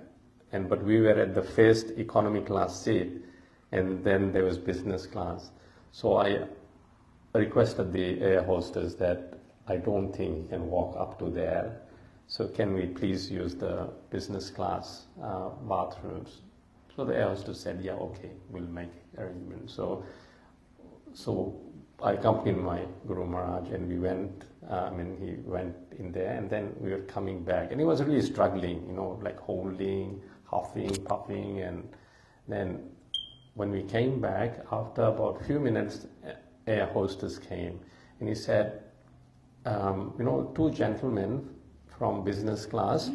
S1: but we were at the first economy class seat, and then there was business class. So I requested the air hostess that I don't think he can walk up to there, so can we please use the business class bathrooms? So the air hostess said, yeah, okay, we'll make arrangements. So I accompanied my Guru Maharaj, and we went, he went in there, and then we were coming back, and he was really struggling, like holding, huffing, puffing, and then when we came back, after about a few minutes, air hostess came, and he said, 2 gentlemen from business class,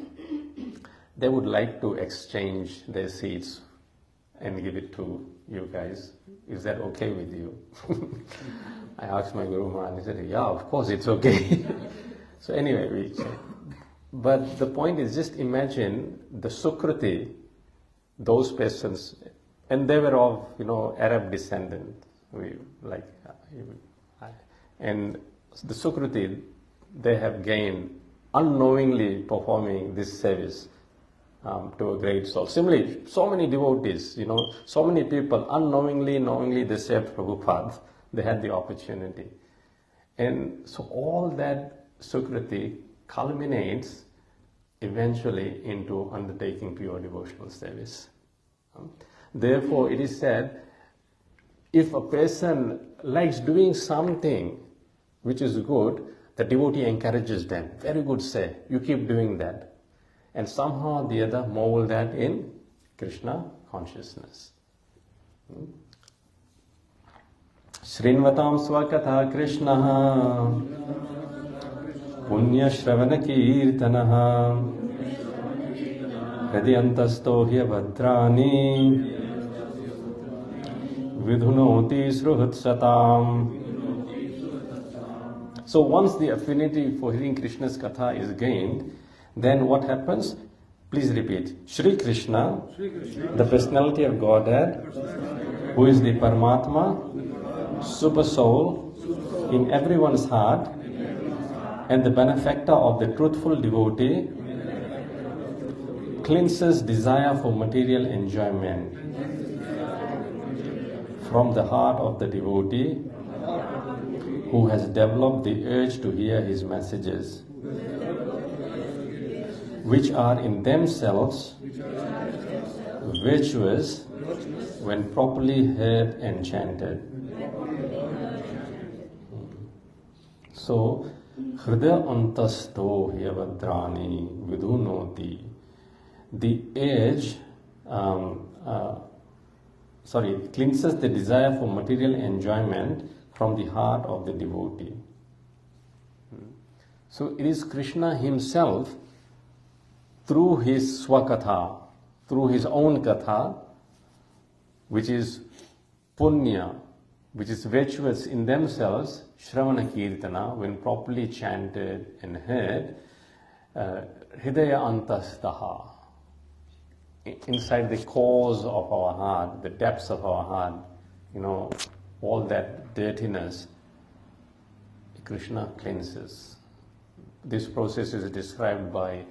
S1: they would like to exchange their seats and give it to you guys. Is that okay with you? I asked my Guru Maharaj, he said, yeah, of course it's okay. So anyway, but the point is, just imagine the Sukriti, those persons, and they were of, Arab descendant. And the Sukriti, they have gained unknowingly performing this service to a great soul. Similarly, so many devotees, so many people knowingly they served Prabhupada. They had the opportunity. And so all that Sukriti culminates eventually into undertaking pure devotional service. Therefore, it is said, if a person likes doing something which is good, the devotee encourages them. Very good, say. You keep doing that. and somehow or the other mold that in Krishna consciousness. Srinvatam Swakatha Krishna Punya Shravana Kirtanaha Hridyantasto Bhadrani Vidhunoti Sruhutsatam. So once the affinity for hearing Krishna's katha is gained, then what happens? Please repeat. Shri Krishna, the personality of Godhead, who is the Paramatma, super soul in everyone's heart, and the benefactor of the truthful devotee, cleanses desire for material enjoyment from the heart of the devotee who has developed the urge to hear his messages, which are in themselves virtuous when properly heard and chanted. So, Hridaya antasto hyavadrani vidunoti. The urge, cleanses the desire for material enjoyment from the heart of the devotee. So it is Krishna himself, through his swakatha, through his own katha, which is punya, which is virtuous in themselves, Shravana Kirtana, when properly chanted and heard, Hridaya antastaha, inside the cores of our heart, the depths of our heart, all that dirtiness, Krishna cleanses. This process is described by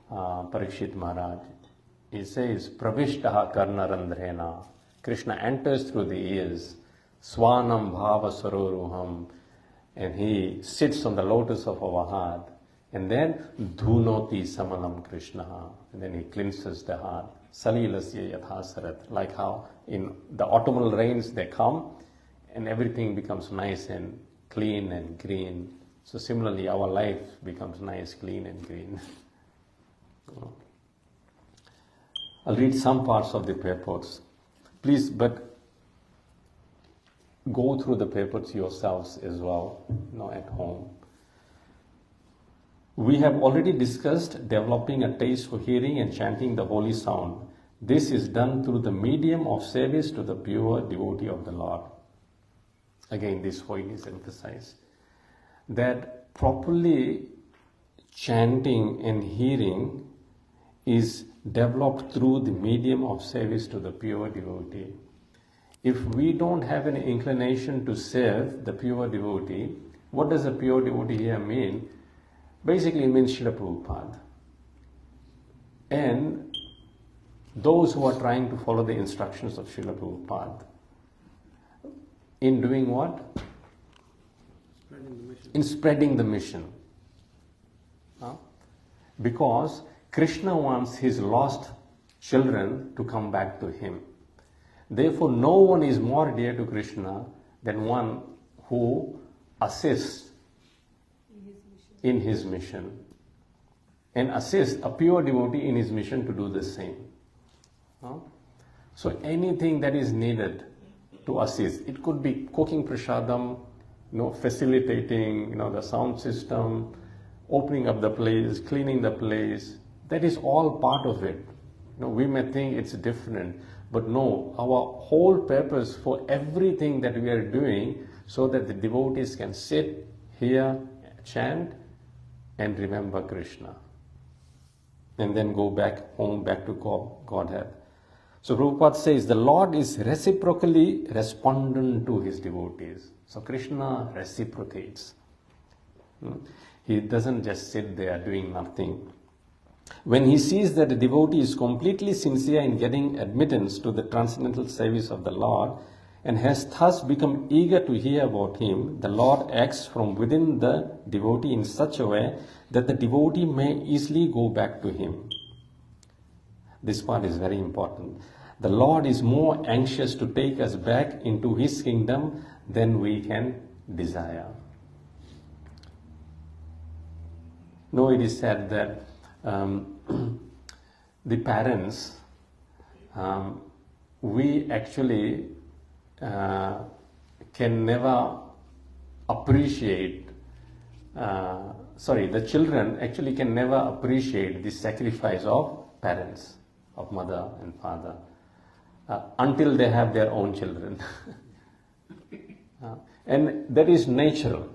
S1: Parikshit Maharaj. He says, Pravishtaha karnarandhrena. Krishna enters through the ears, Swanam bhava saroruham, and he sits on the lotus of our heart. And then, Dhunoti samalam Krishna, and then he cleanses the heart. Salilasya yathasarat, like how in the autumnal rains they come, and everything becomes nice and clean and green. So similarly, our life becomes nice, clean and green. I'll read some parts of the purports. Please, but go through the purports yourselves as well, at home. We have already discussed developing a taste for hearing and chanting the holy sound. This is done through the medium of service to the pure devotee of the Lord. Again, this point is emphasized, that properly chanting and hearing is developed through the medium of service to the pure devotee. If we don't have an inclination to serve the pure devotee, what does a pure devotee here mean? Basically, it means Srila Prabhupada. And those who are trying to follow the instructions of Srila Prabhupada. In doing what? In spreading the mission. Because Krishna wants his lost children to come back to him. Therefore, no one is more dear to Krishna than one who assists in his mission and assists a pure devotee in his mission to do the same. So anything that is needed to assist, it could be cooking prasadam, facilitating, the sound system, opening up the place, cleaning the place. That is all part of it. We may think it's different, but no, our whole purpose for everything that we are doing, so that the devotees can sit, hear, chant, and remember Krishna. And then go back home, back to Godhead. So Prabhupada says, the Lord is reciprocally respondent to his devotees. So Krishna reciprocates. He doesn't just sit there doing nothing. When he sees that the devotee is completely sincere in getting admittance to the transcendental service of the Lord and has thus become eager to hear about him, the Lord acts from within the devotee in such a way that the devotee may easily go back to him. This part is very important. The Lord is more anxious to take us back into his kingdom than we can desire. No, it is said that the parents, we actually can never appreciate, the children actually can never appreciate the sacrifice of parents, of mother and father, until they have their own children. And that is natural.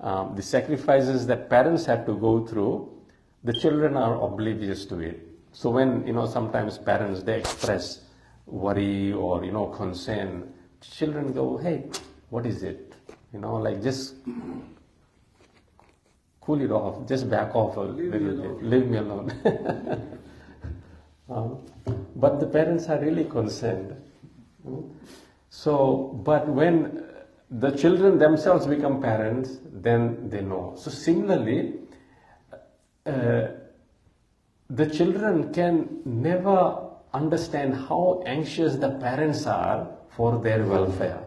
S1: The sacrifices that parents have to go through, the children are oblivious to it. So when, sometimes parents, they express worry or, concern, children go, hey, what is it? Just cool it off, just back off a little bit, leave me alone. But the parents are really concerned. So, but when the children themselves become parents, then they know. So similarly, the children can never understand how anxious the parents are for their welfare.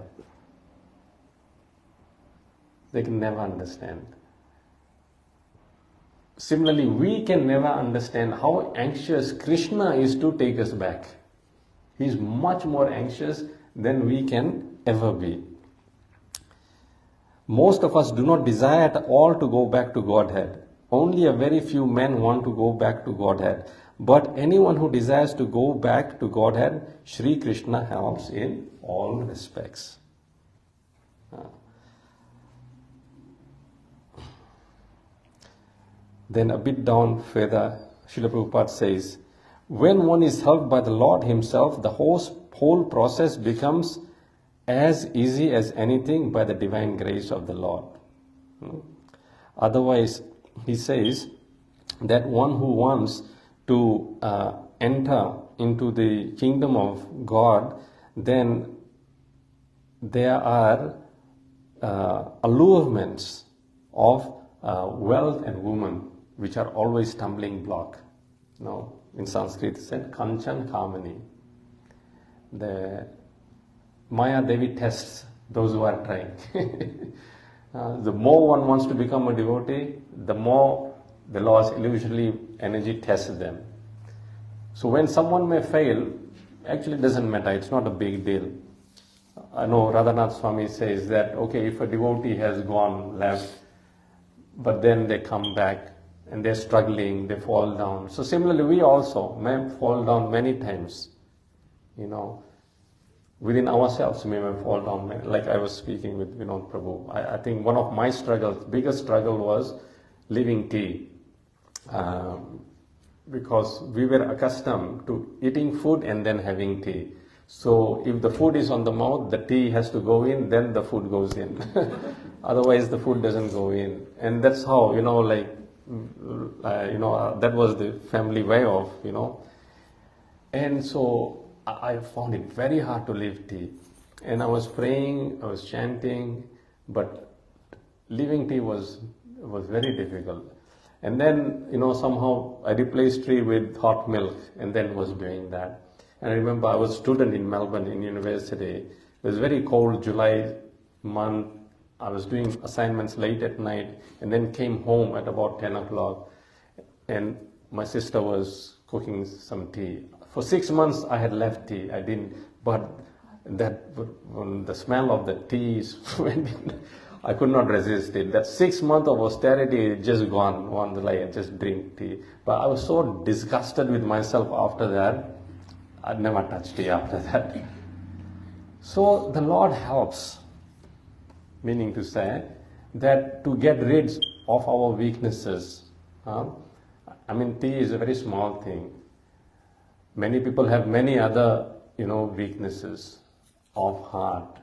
S1: They can never understand. Similarly, we can never understand how anxious Krishna is to take us back. He is much more anxious than we can ever be. Most of us do not desire at all to go back to Godhead. Only a very few men want to go back to Godhead. But anyone who desires to go back to Godhead, Sri Krishna helps in all respects. Then a bit down further, Srila Prabhupada says, when one is helped by the Lord Himself, the whole process becomes as easy as anything by the divine grace of the Lord. Otherwise, he says that one who wants to enter into the kingdom of God, then there are allurements of wealth and woman, which are always stumbling block. In Sanskrit it said Kanchan Kamani. The Maya Devi tests those who are trying. The more one wants to become a devotee, the more the Lord's illusory energy tests them. So when someone may fail, actually it doesn't matter, it's not a big deal. I know Radhanath Swami says that, okay, if a devotee has gone left, but then they come back and they're struggling, they fall down. So similarly, we also may fall down many times, within ourselves we may fall down. Like I was speaking with Vinod Prabhu, I think one of my struggles, biggest struggle was leaving tea. Because we were accustomed to eating food and then having tea. So if the food is on the mouth, the tea has to go in, then the food goes in. Otherwise the food doesn't go in. And that's how, that was the family way of, And so I found it very hard to leave tea. And I was praying, I was chanting, but leaving tea was very difficult. And then, somehow I replaced tea with hot milk and then was doing that. And I remember I was a student in Melbourne in university. It was very cold, July month. I was doing assignments late at night and then came home at about 10 o'clock. And my sister was cooking some tea. For 6 months I had left tea. I didn't, but when the smell of the tea went in, I could not resist it. That 6 months of austerity just gone. I just drink tea. But I was so disgusted with myself after that. I never touched tea after that. So the Lord helps, meaning to say that to get rid of our weaknesses. Tea is a very small thing. Many people have many other, weaknesses of heart.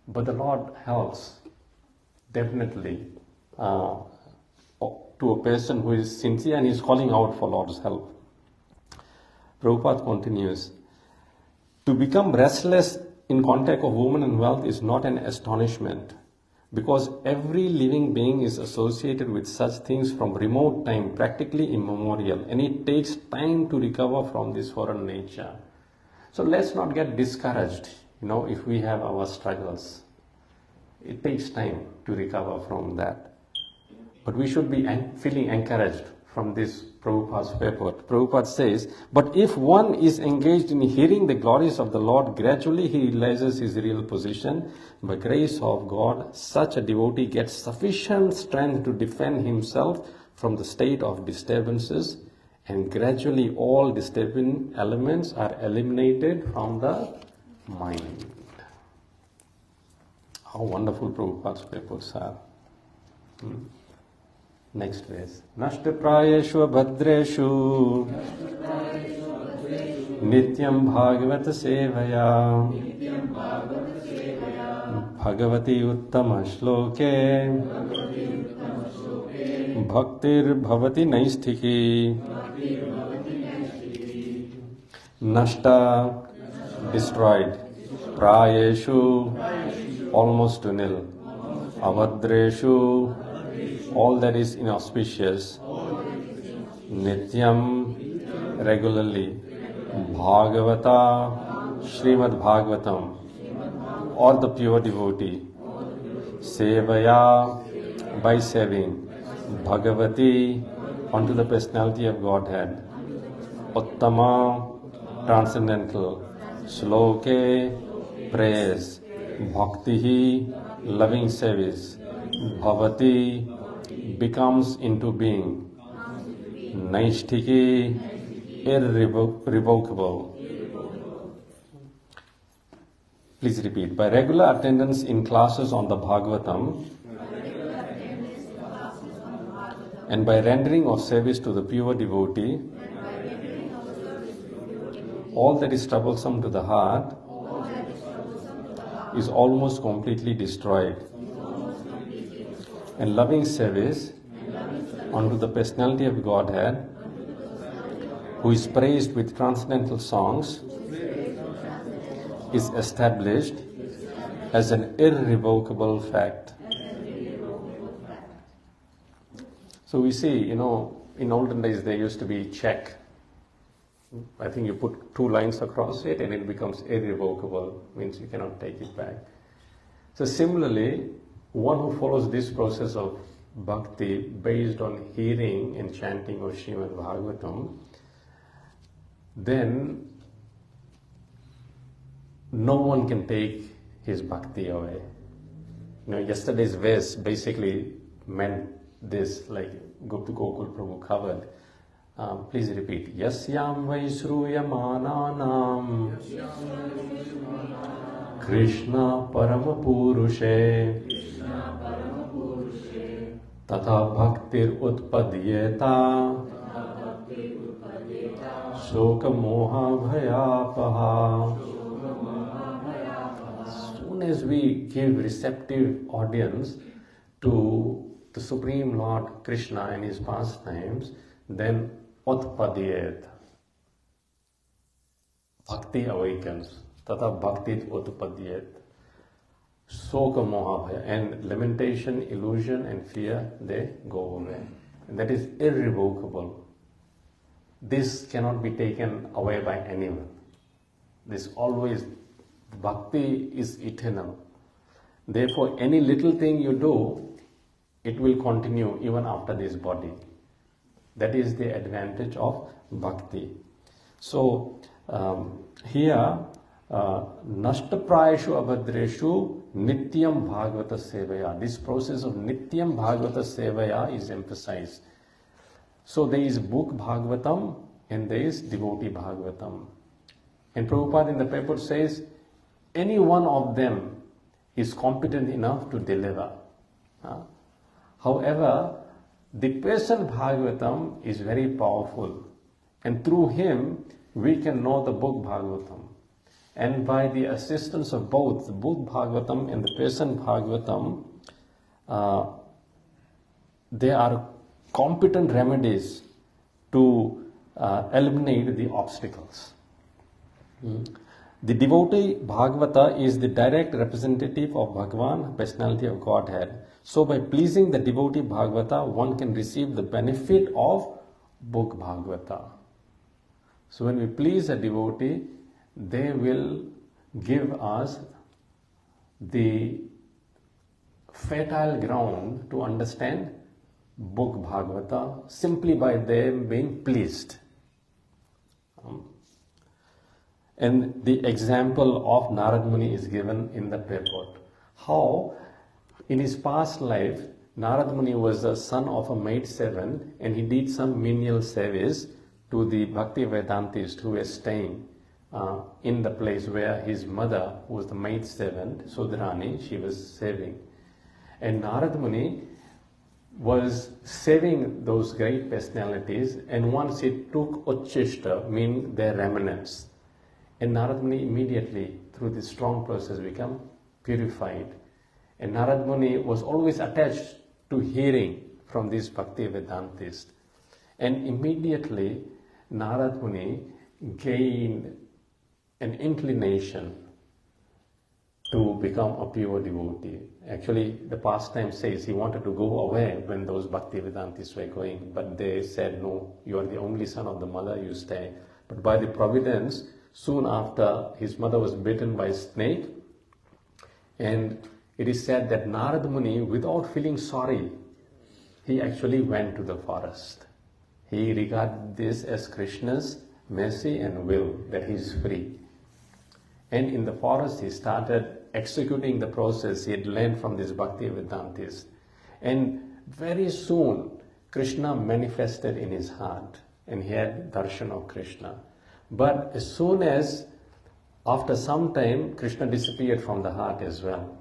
S1: But the Lord helps, definitely, to a person who is sincere and is calling out for Lord's help. Prabhupada continues, to become restless in contact of woman and wealth is not an astonishment, because every living being is associated with such things from remote time, practically immemorial, and it takes time to recover from this foreign nature. So let's not get discouraged, if we have our struggles. It takes time to recover from that. But we should be feeling encouraged from this Prabhupada's purport. Prabhupada says, but if one is engaged in hearing the glories of the Lord, gradually he realizes his real position. By grace of God, such a devotee gets sufficient strength to defend himself from the state of disturbances, and gradually all disturbing elements are eliminated from the mind. How wonderful Prabhupada's purports are. Next verse. Nashta prayeshu abhadreshu nityam bhagavata sevaya bhagavati uttama shloke bhaktir bhavati naisthiki. Nashta, destroyed. Prayeshu, almost to nil. Abhadreshu, all that is inauspicious. Nityam, regularly. Bhagavata, Srimad Bhagavatam, or the pure devotee. Sevaya, by saving. Bhagavati, unto the personality of Godhead. Uttama, transcendental. Shloke, praise. Bhaktihi, loving service. Bhavati, becomes into being. Naishtiki, irrevocable. Please repeat. By regular attendance in classes on the Bhagavatam and by rendering of service to the pure devotee, all that is troublesome to the heart is almost completely destroyed. And loving service unto the personality of Godhead, who is praised with transcendental songs, is established as an irrevocable fact. So we see, in olden days there used to be check. I think you put 2 lines across it and it becomes irrevocable, means you cannot take it back. So similarly, one who follows this process of bhakti based on hearing and chanting of Srimad Bhagavatam, then no one can take his bhakti away. Yesterday's verse basically meant this, like Gokul Prabhu covered. Please repeat. Yasyam Vaisruyamananam Krishna Paramapurushe Tatha Bhaktir Utpadyeta Shoka Moha Bhayapaha. As soon as we give receptive audience to the Supreme Lord Krishna and his pastimes, then Utpadyet, bhakti awakens. Tata bhaktit utpadyet. Soka moha bhaya. And lamentation, illusion and fear, they go away. And that is irrevocable. This cannot be taken away by anyone. This always, bhakti is eternal. Therefore, any little thing you do, it will continue even after this body. That is the advantage of bhakti. So, here, Nashta prayeshu abhadreshu nityam bhagavata sevaya. This process of nityam bhagavata sevaya is emphasized. So, there is book Bhagavatam and there is devotee Bhagavatam. And Prabhupada in the paper says, any one of them is competent enough to deliver. However, the person Bhagavatam is very powerful, and through him we can know the book Bhagavatam. And by the assistance of both the book Bhagavatam and the person Bhagavatam, there are competent remedies to eliminate the obstacles. The devotee Bhagavata is the direct representative of Bhagavan, personality of Godhead. So by pleasing the devotee Bhagavata, one can receive the benefit of book Bhagavata. So when we please a devotee, they will give us the fertile ground to understand book Bhagavata simply by them being pleased. And the example of Narad Muni is given in the purport. How in his past life, Narad Muni was the son of a maid servant and he did some menial service to the Bhakti Vedantist who were staying in the place where his mother, who was the maid servant, Sudrani, she was serving. And Narad Muni was saving those great personalities, and once he took Uchishta, meaning their remnants. And Narad Muni immediately, through this strong process, become purified. And Narad Muni was always attached to hearing from these Bhakti Vedantists. And immediately, Narad Muni gained an inclination to become a pure devotee. Actually, the pastime says he wanted to go away when those Bhakti Vedantists were going, but they said, no, you are the only son of the mother, you stay. But by the providence, soon after, his mother was bitten by a snake, and it is said that Narad Muni, without feeling sorry, he actually went to the forest. He regarded this as Krishna's mercy and will, that he is free. And in the forest, he started executing the process he had learned from this Bhakti Vedantis. And very soon, Krishna manifested in his heart, and he had darshan of Krishna. But as soon as, after some time, Krishna disappeared from the heart as well.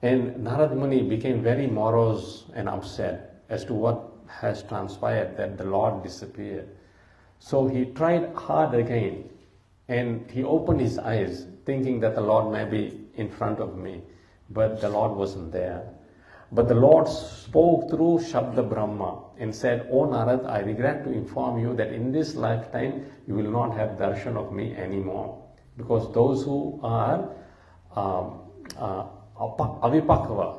S1: And Narad Muni became very morose and upset as to what has transpired, that the Lord disappeared. So he tried hard again, and he opened his eyes, thinking that the Lord may be in front of me, but the Lord wasn't there. But the Lord spoke through Shabda Brahma and said, "O Narad, I regret to inform you that in this lifetime you will not have darshan of me anymore, because those who are avipakva,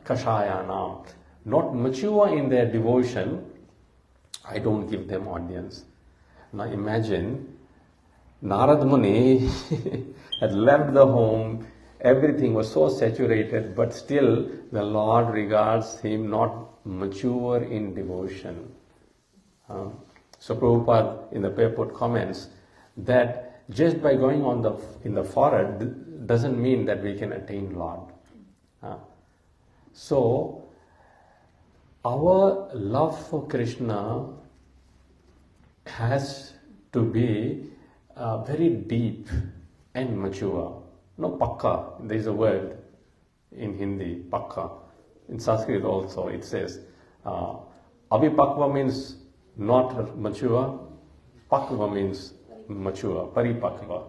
S1: kashayanam, not mature in their devotion, I don't give them audience." Now imagine, Narad Muni had left the home, everything was so saturated, but still the Lord regards him not mature in devotion. So Prabhupada in the purport comments that just by going in the forest doesn't mean that we can attain Lord. So our love for Krishna has to be very deep and mature. No, pakka, there is a word in Hindi, pakka. In Sanskrit also it says, avipakva means not mature, pakva means mature, paripakva.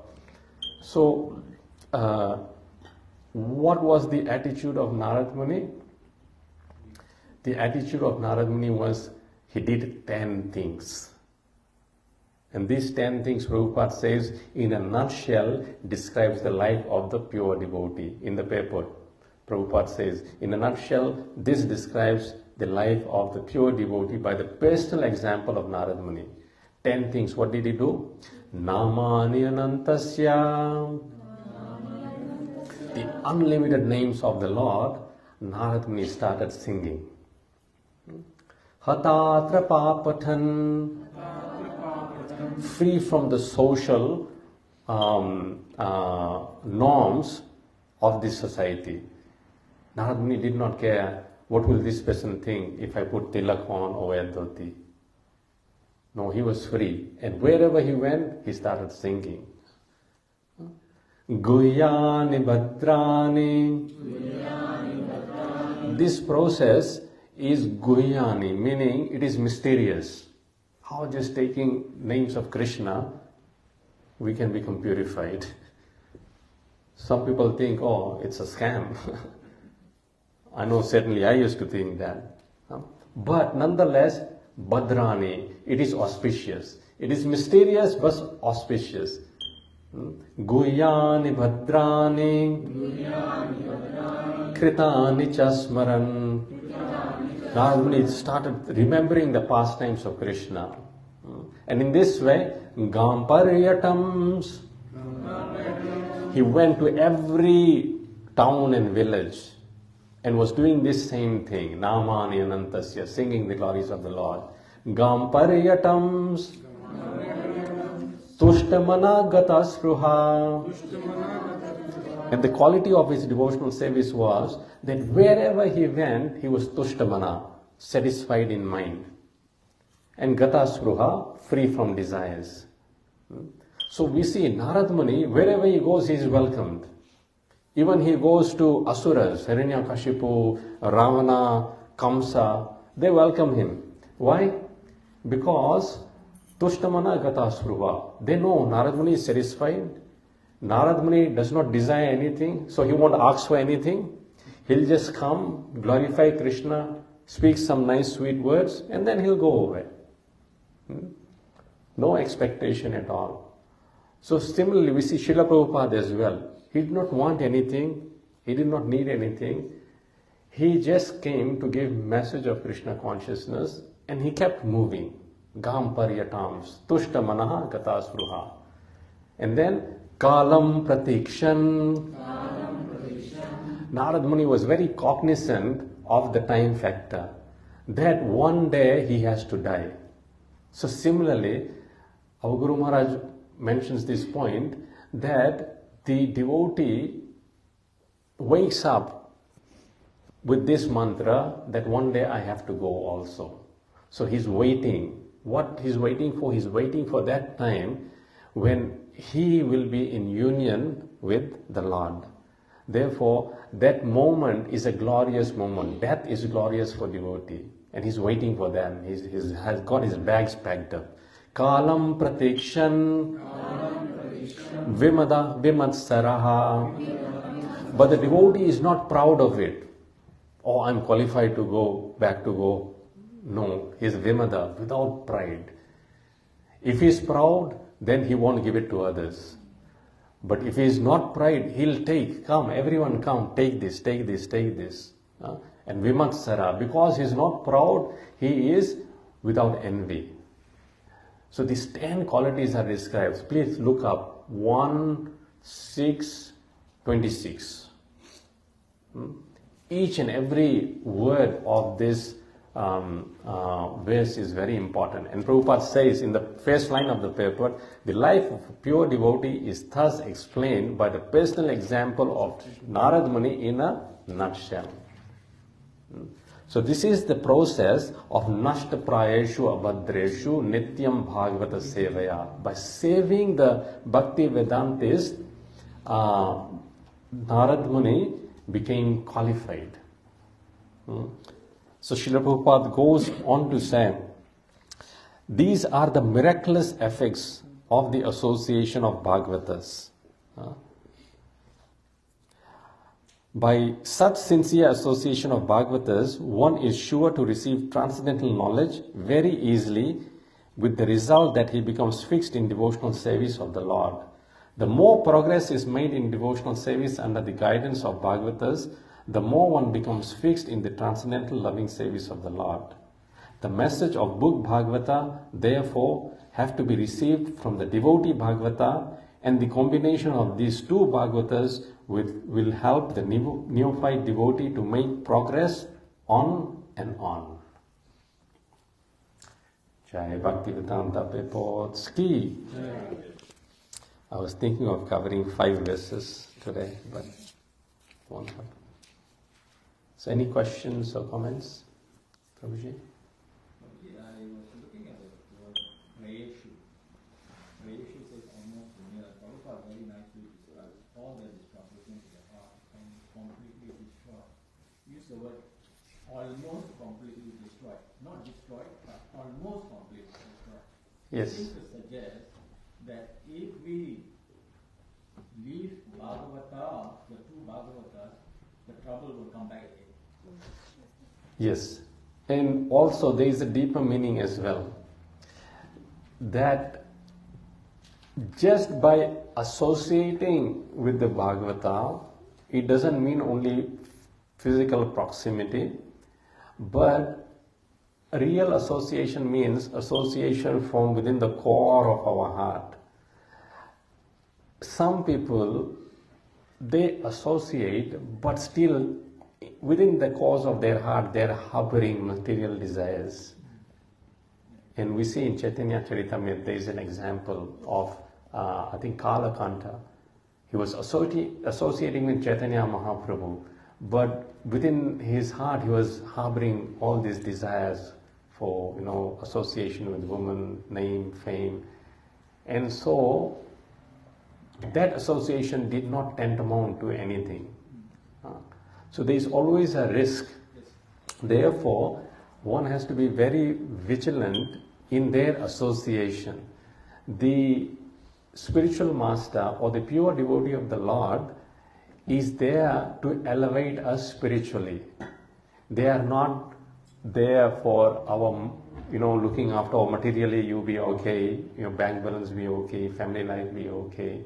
S1: So, what was the attitude of Narad Muni? The attitude of Narad Muni was, he did 10 things. And these 10 things, Prabhupada says, in a nutshell, describes the life of the pure devotee. In the purport, Prabhupada says, in a nutshell, this describes the life of the pure devotee by the personal example of Narad Muni. 10 things. What did he do? Namani anantasya. The unlimited names of the Lord, Narad Muni started singing. Hatatra papathan. Free from the social norms of this society. Narad Muni did not care what will this person think if I put tilak on or wear dhoti. No, he was free. And wherever he went, he started singing. Guhyani Bhadrani. This process is Guhyani, meaning it is mysterious. How just taking names of Krishna, we can become purified. Some people think, oh, it's a scam. I know certainly I used to think that. But nonetheless, Bhadrani, it is auspicious. It is mysterious but auspicious. Guhyani Bhadrani, Kritani Chasmaran. Narad Muni started remembering the pastimes of Krishna. And in this way, Gampariyatams, he went to every town and village and was doing this same thing, Namani Anantasya, singing the glories of the Lord. Gam Paryatams Tushtamana Gata Sruha. And the quality of his devotional service was that wherever he went, he was Tushtamana, satisfied in mind. And Gata Sruha, free from desires. So we see Narad Muni, wherever he goes, he is welcomed. Even he goes to Asuras, Hiranyakashipu, Ravana, Kamsa, they welcome him. Why? Because Tushtamana Gata Sruva. They know Narad Muni is satisfied. Narad Muni does not desire anything, so he won't ask for anything. He'll just come, glorify Krishna, speak some nice sweet words, and then he'll go away. No expectation at all. So similarly, we see Srila Prabhupada as well. He did not want anything. He did not need anything. He just came to give message of Krishna consciousness, and he kept moving. Gam paryatams, tushta manaha gata spruha. And then, kalam pratikshan. Narad Muni was very cognizant of the time factor, that one day he has to die. So similarly, our Guru Maharaj mentions this point, that the devotee wakes up with this mantra that one day I have to go also. So he's waiting. What he's waiting for? He's waiting for that time when he will be in union with the Lord. Therefore, that moment is a glorious moment. Death is glorious for devotee. And he's waiting for them. He has got his bags packed up. Kalam pratikshan vimada vimatsaraha. But the devotee is not proud of it. Oh, I'm qualified to go, back to go. No, he's vimada, without pride. If he's proud, then he won't give it to others. But if he's not pride, he'll take, come, everyone come, take this, take this, take this. And vimatsara, because he's not proud, he is without envy. So these 10 qualities are described. Please look up 1:6:26. Each and every word of this verse is very important. And Prabhupada says in the first line of the paper, the life of a pure devotee is thus explained by the personal example of Narad Muni in a nutshell. So this is the process of Nashta Prayeshu Abhadreshu Nityam Bhagavata Sevaya. By saving the Bhakti Vedantis, Narad Muni became qualified. So Srila Prabhupada goes on to say, these are the miraculous effects of the association of Bhagavatas. By such sincere association of Bhagavatas, one is sure to receive transcendental knowledge very easily, with the result that he becomes fixed in devotional service of the Lord. The more progress is made in devotional service under the guidance of Bhagavatas, the more one becomes fixed in the transcendental loving service of the Lord. The message of book Bhagavata, therefore, have to be received from the devotee Bhagavata, and the combination of these two Bhagavatas will help the neophyte devotee to make progress on and on. Jai Bhaktivedanta Pepotsky. I was thinking of covering 5 verses today, but won't happen. So any questions or comments? Prabhuji?
S4: I was looking at the word Prayeshu. Prayeshu says almost near. Prabhupada very nicely describes all the destruction to the heart and completely destroyed. Use the word almost completely destroyed. Not destroyed, but almost completely destroyed.
S1: Yes.
S4: It seems to suggest that if we leave Bhagavata, the two Bhagavatas, the trouble will come back again.
S1: Yes. And also there is a deeper meaning as well. That just by associating with the Bhagavata, it doesn't mean only physical proximity, but real association means association from within the core of our heart. Some people, they associate but still within the cause of their heart, they are harboring material desires. And we see in Chaitanya Charitamrita, there is an example of, I think, Kalakanta. He was associating with Chaitanya Mahaprabhu, but within his heart, he was harboring all these desires for, association with women, name, fame. And so, that association did not tantamount to anything. So there is always a risk. Therefore, one has to be very vigilant in their association. The spiritual master or the pure devotee of the Lord is there to elevate us spiritually. They are not there for our, looking after our materially, you be okay, your bank balance be okay, family life be okay.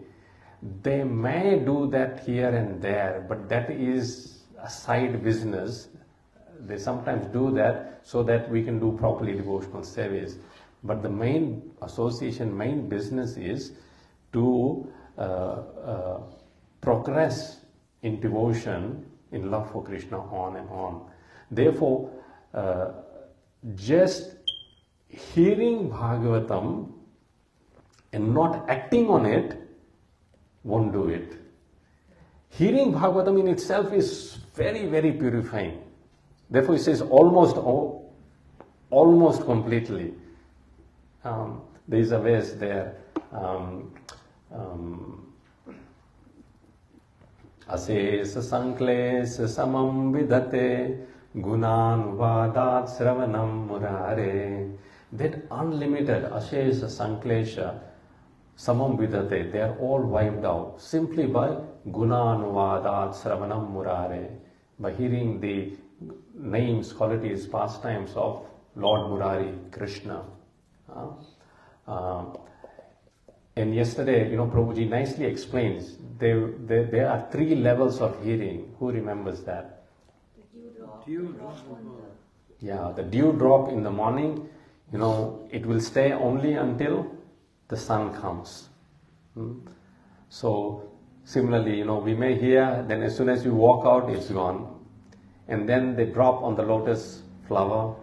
S1: They may do that here and there, but that is a side business. They sometimes do that so that we can do properly devotional service. But the main association, main business is to progress in devotion, in love for Krishna, on and on. Therefore, just hearing Bhagavatam and not acting on it won't do it. Hearing Bhagavatam in itself is very, very purifying. Therefore, it says almost completely. There is a verse there. Ases sankles samam vidate gunan vadat sravanam murare. That unlimited ases sanklesha samam vidate, they are all wiped out simply by gunan vadat sravanam murare, by hearing the names, qualities, pastimes of Lord Murari, Krishna. And yesterday, Prabhuji nicely explains, there are 3 levels of hearing. Who remembers that? Yeah, the dew drop in the morning, it will stay only until the sun comes. So, similarly, we may hear, then as soon as you walk out, it's gone. And then they drop on the lotus flower.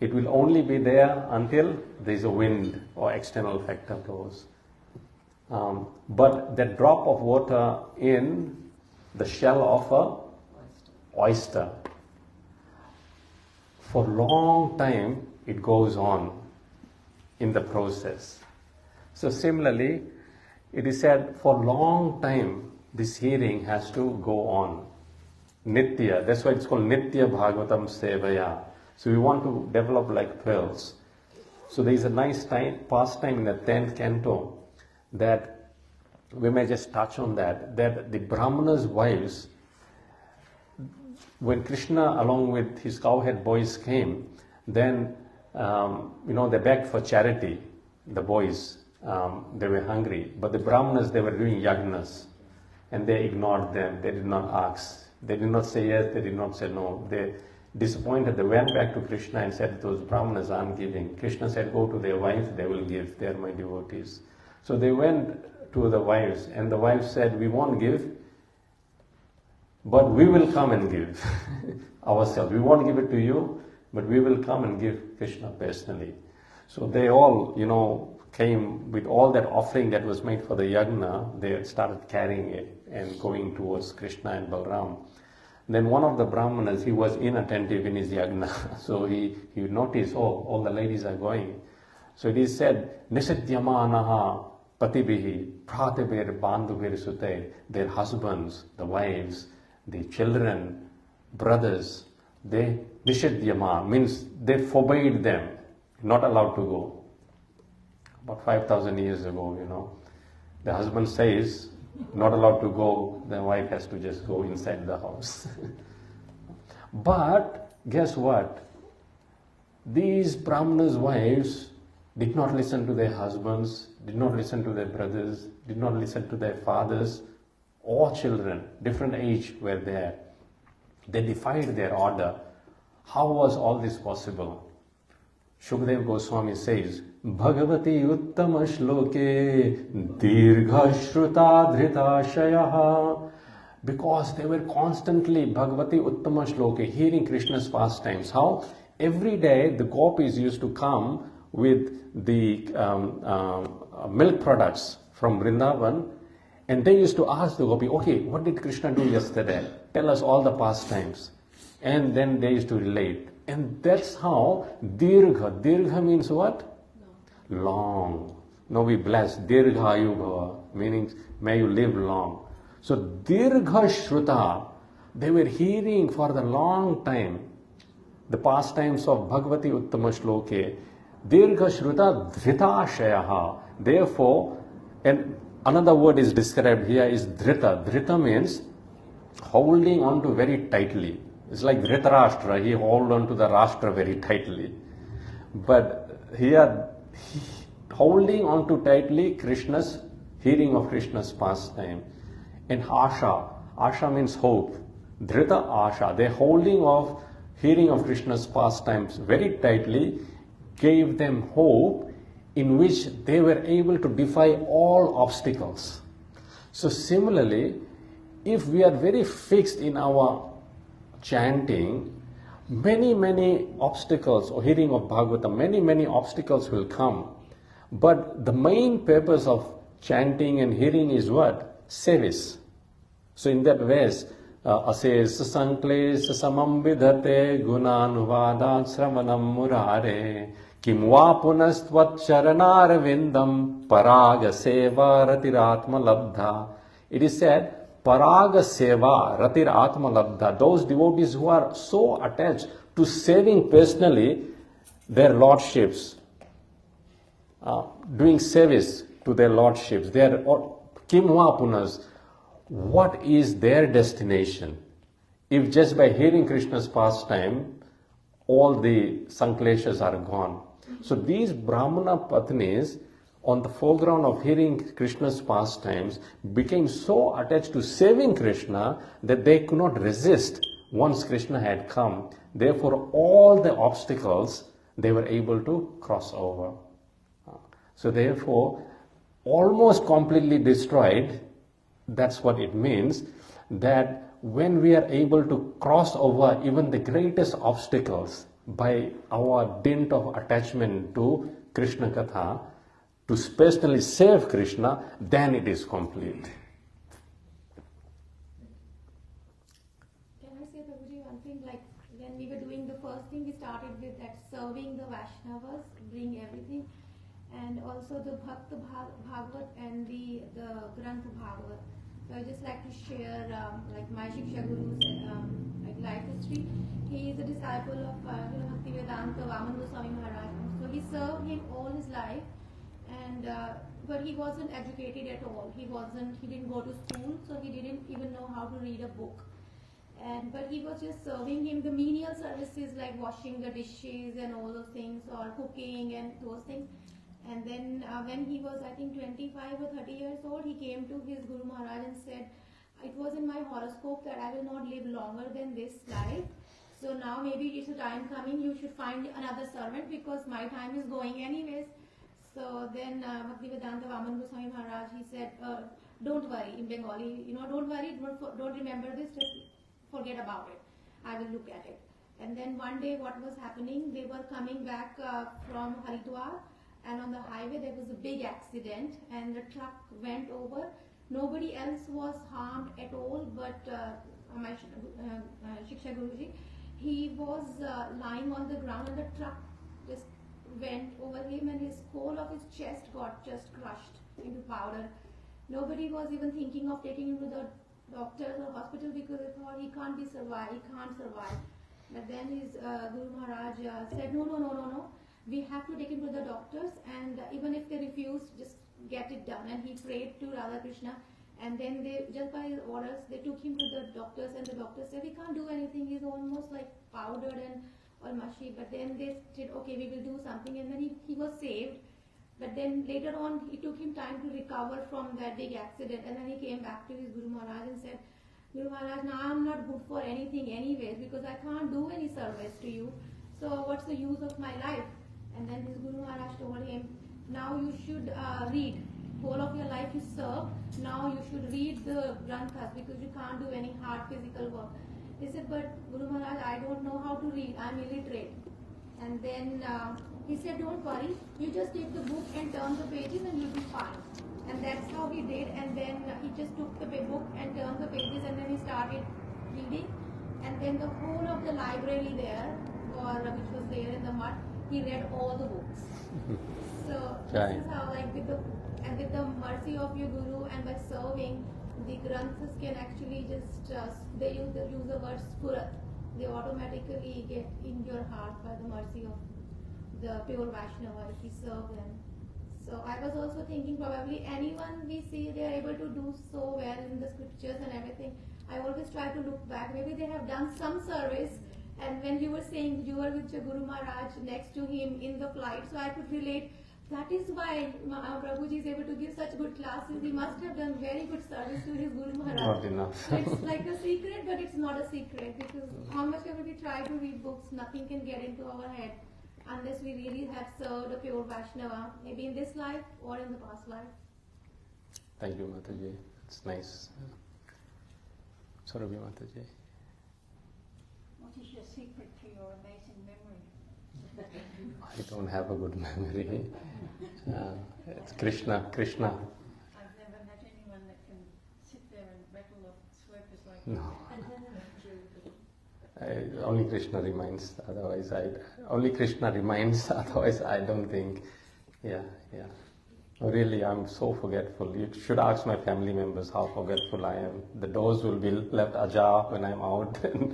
S1: It will only be there until there is a wind or external factor blows. But that drop of water in the shell of a oyster, for a long time it goes on in the process. So similarly, it is said for a long time this hearing has to go on. Nitya, that's why it's called Nitya Bhagavatam Sevaya. So we want to develop like pearls. So there is a nice pastime in the 10th canto that we may just touch on that the Brahmana's wives, when Krishna along with his cowhead boys came, then they begged for charity. The boys, they were hungry, but the Brahmanas, they were doing yagnas, and they ignored them. They did not ask. They did not say yes. They did not say no. They disappointed. They went back to Krishna and said, those Brahmanas aren't giving. Krishna said, go to their wives, they will give. They are my devotees. So they went to the wives, and the wives said, we won't give, but we will come and give ourselves. We won't give it to you, but we will come and give Krishna personally. So they all, came with all that offering that was made for the yagna. They started carrying it and going towards Krishna and Balram. Then one of the Brahmanas, he was inattentive in his yagna. So he noticed, all the ladies are going. So it is said, Nisadyamanaha patibihi pratibir bandhubir sute, their husbands, the wives, the children, brothers, they nishadyama, means they forbade them, not allowed to go. About 5,000 years ago, the husband says, not allowed to go, the wife has to just go inside the house. But guess what? These Brahmanas' wives did not listen to their husbands, did not listen to their brothers, did not listen to their fathers or children. Different age were there. They defied their order. How was all this possible? Shukdev Goswami says, Bhagavati uttama shloke dirgha shruta dhrita shayaha. because they were constantly Bhagavati Uttama Shloke, hearing Krishna's pastimes. How? Every day the gopis used to come with the milk products from Vrindavan, and they used to ask the gopi, okay, what did Krishna do yesterday? Tell us all the pastimes. And then they used to relate. And that's how Dirgha. Dirgha means what?
S3: No.
S1: Long. Now we bless Dirgha Ayubhava, meaning may you live long. So Dirgha Shruta, they were hearing for the long time the pastimes of Bhagavati Uttama Shloke. Dirgha Shruta Dhritashaya. Therefore, and another word is described here is Dhrita. Dhrita means holding on to very tightly. It's like Dhritarashtra, he held on to the Rashtra very tightly. But here, holding on to tightly Krishna's, hearing of Krishna's pastime. And Asha, Asha means hope. Dhrita Asha, they're holding of hearing of Krishna's pastimes very tightly, gave them hope in which they were able to defy all obstacles. So similarly, if we are very fixed in our chanting, many obstacles, or hearing of Bhagavatam, many obstacles will come. But the main purpose of chanting and hearing is what? Service. So in that ways, ases sankles samam vidhate gunanuvadam sravanam murare kim va punastvat charanar vindam paraga seva ratiratma labdha. It is said, Paraga Seva, Ratir Atma Labdha, those devotees who are so attached to saving personally their lordships, doing service to their lordships, their Kimva Punas, what is their destination? If just by hearing Krishna's pastime, all the Sankleshas are gone. So these Brahmana Patnis, on the foreground of hearing Krishna's pastimes, became so attached to saving Krishna that they could not resist once Krishna had come. Therefore, all the obstacles they were able to cross over. So therefore, almost completely destroyed, that's what it means, that when we are able to cross over even the greatest obstacles by our dint of attachment to Krishna Katha, to personally save Krishna, then it is complete.
S5: Can I say, Prabhuji, one thing? Like when we were doing the first thing, we started with that serving the Vaishnavas, bring everything, and also the Bhakta Bhagavat and the Grantha Bhagavat. So I just like to share like my Shiksha Guru's like life history. He is a disciple of Bhaktivedanta Vaman Goswami Maharaj. So he served him all his life. And but he wasn't educated at all. He didn't go to school, so he didn't even know how to read a book. But he was just serving him the menial services like washing the dishes and all those things, or cooking and those things. And then when he was, I think, 25 or 30 years old, he came to his Guru Maharaj and said, "It was in my horoscope that I will not live longer than this life. So now maybe it's a time coming. You should find another servant because my time is going anyways." So then Bhaktivedanta Vaman Goswami Maharaj, he said, "Don't worry," in Bengali, "don't worry, don't remember this, just forget about it. I will look at it." And then one day what was happening, they were coming back from Haridwar, and on the highway there was a big accident and the truck went over. Nobody else was harmed at all, but my Shiksha Guruji, he was lying on the ground and the truck just went over him and his whole of his chest got just crushed into powder. Nobody was even thinking of taking him to the doctors or hospital because they thought he can't survive. But then his Guru Maharaj said, no, we have to take him to the doctors, and even if they refuse, just get it done. And he prayed to Radha Krishna, and then they, just by his orders, they took him to the doctors, and the doctors said, "We can't do anything, he's almost like powdered and all mushy." But then they said, "Okay, we will do something," and then he was saved. But then later on, it took him time to recover from that big accident, and then he came back to his Guru Maharaj and said, "Guru Maharaj, now I'm not good for anything anyways, because I can't do any service to you. So what's the use of my life?" And then his Guru Maharaj told him, "Now you should read whole of your life you serve, now you should read the Granthas because you can't do any hard physical work. He said, but Guru Maharaj, I don't know how to read, I'm illiterate. And then he said, don't worry, you just take the book and turn the pages and you'll be fine. And that's how he did, and then he just took the book and turned the pages and then he started reading. And then the whole of the library there, or which was there in the mud, he read all the books. So this is how, like, with the mercy of your Guru and by serving, the Granthas can actually just, they use the word Spurat. They automatically get in your heart by the mercy of the pure Vaishnava if we serve them. So I was also thinking probably anyone we see they are able to do so well in the scriptures and everything. I always try to look back. Maybe they have done some service, and when you were saying you were with your Guru Maharaj next to him in the flight, so I could relate. That is why Prabhuji is able to give such good classes. He must have done very good service to his Guru Maharaj.
S1: Not enough.
S5: It's like a secret, but it's not a secret because how much ever we try to read books, nothing can get into our head unless we really have served a pure Vaishnava, maybe in this life or in the past life.
S1: Thank you, Mataji. It's nice. Surabhi Mataji.
S6: What is your secret to your amazing memory?
S1: I don't have a good memory. It's Krishna.
S6: I've never met anyone that can sit there and rattle off swerves like
S1: No.
S6: that.
S1: Only Krishna reminds. Otherwise, I don't think. Yeah. Really, I'm so forgetful. You should ask my family members how forgetful I am. The doors will be left ajar when I'm out.
S6: That's okay,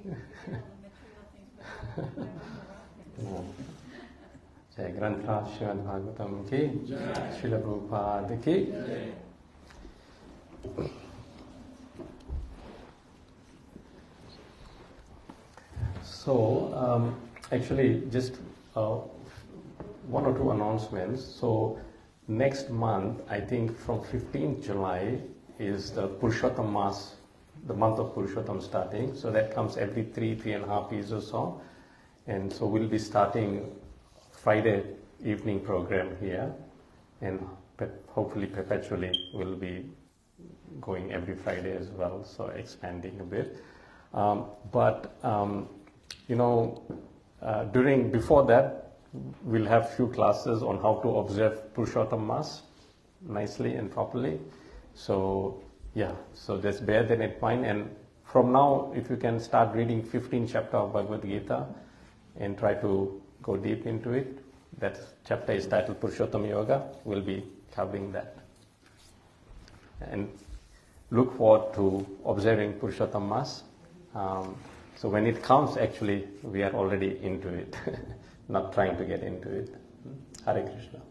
S6: you can forget all the material things, but you don't remember the right things.
S1: Jai Grantha Srimad Bhagavatam ki, Srila Prabhupada ki. So, actually, just one or two announcements. So, next month, I think from 15th July is the Purushottam Mass, the month of Purushottam starting. So that comes every 3.5 years or so. And so we'll be starting Friday evening program here, and hopefully perpetually we'll be going every Friday as well, so expanding a bit. Before that, we'll have few classes on how to observe Purushottam Mass nicely and properly. So just bear that in mind. And from now, if you can start reading 15th chapter of Bhagavad Gita and try to go deep into it. That chapter is titled Purushottam Yoga. We'll be covering that. And look forward to observing Purushottam Mass. So when it comes, actually, we are already into it, not trying to get into it. Hare Krishna.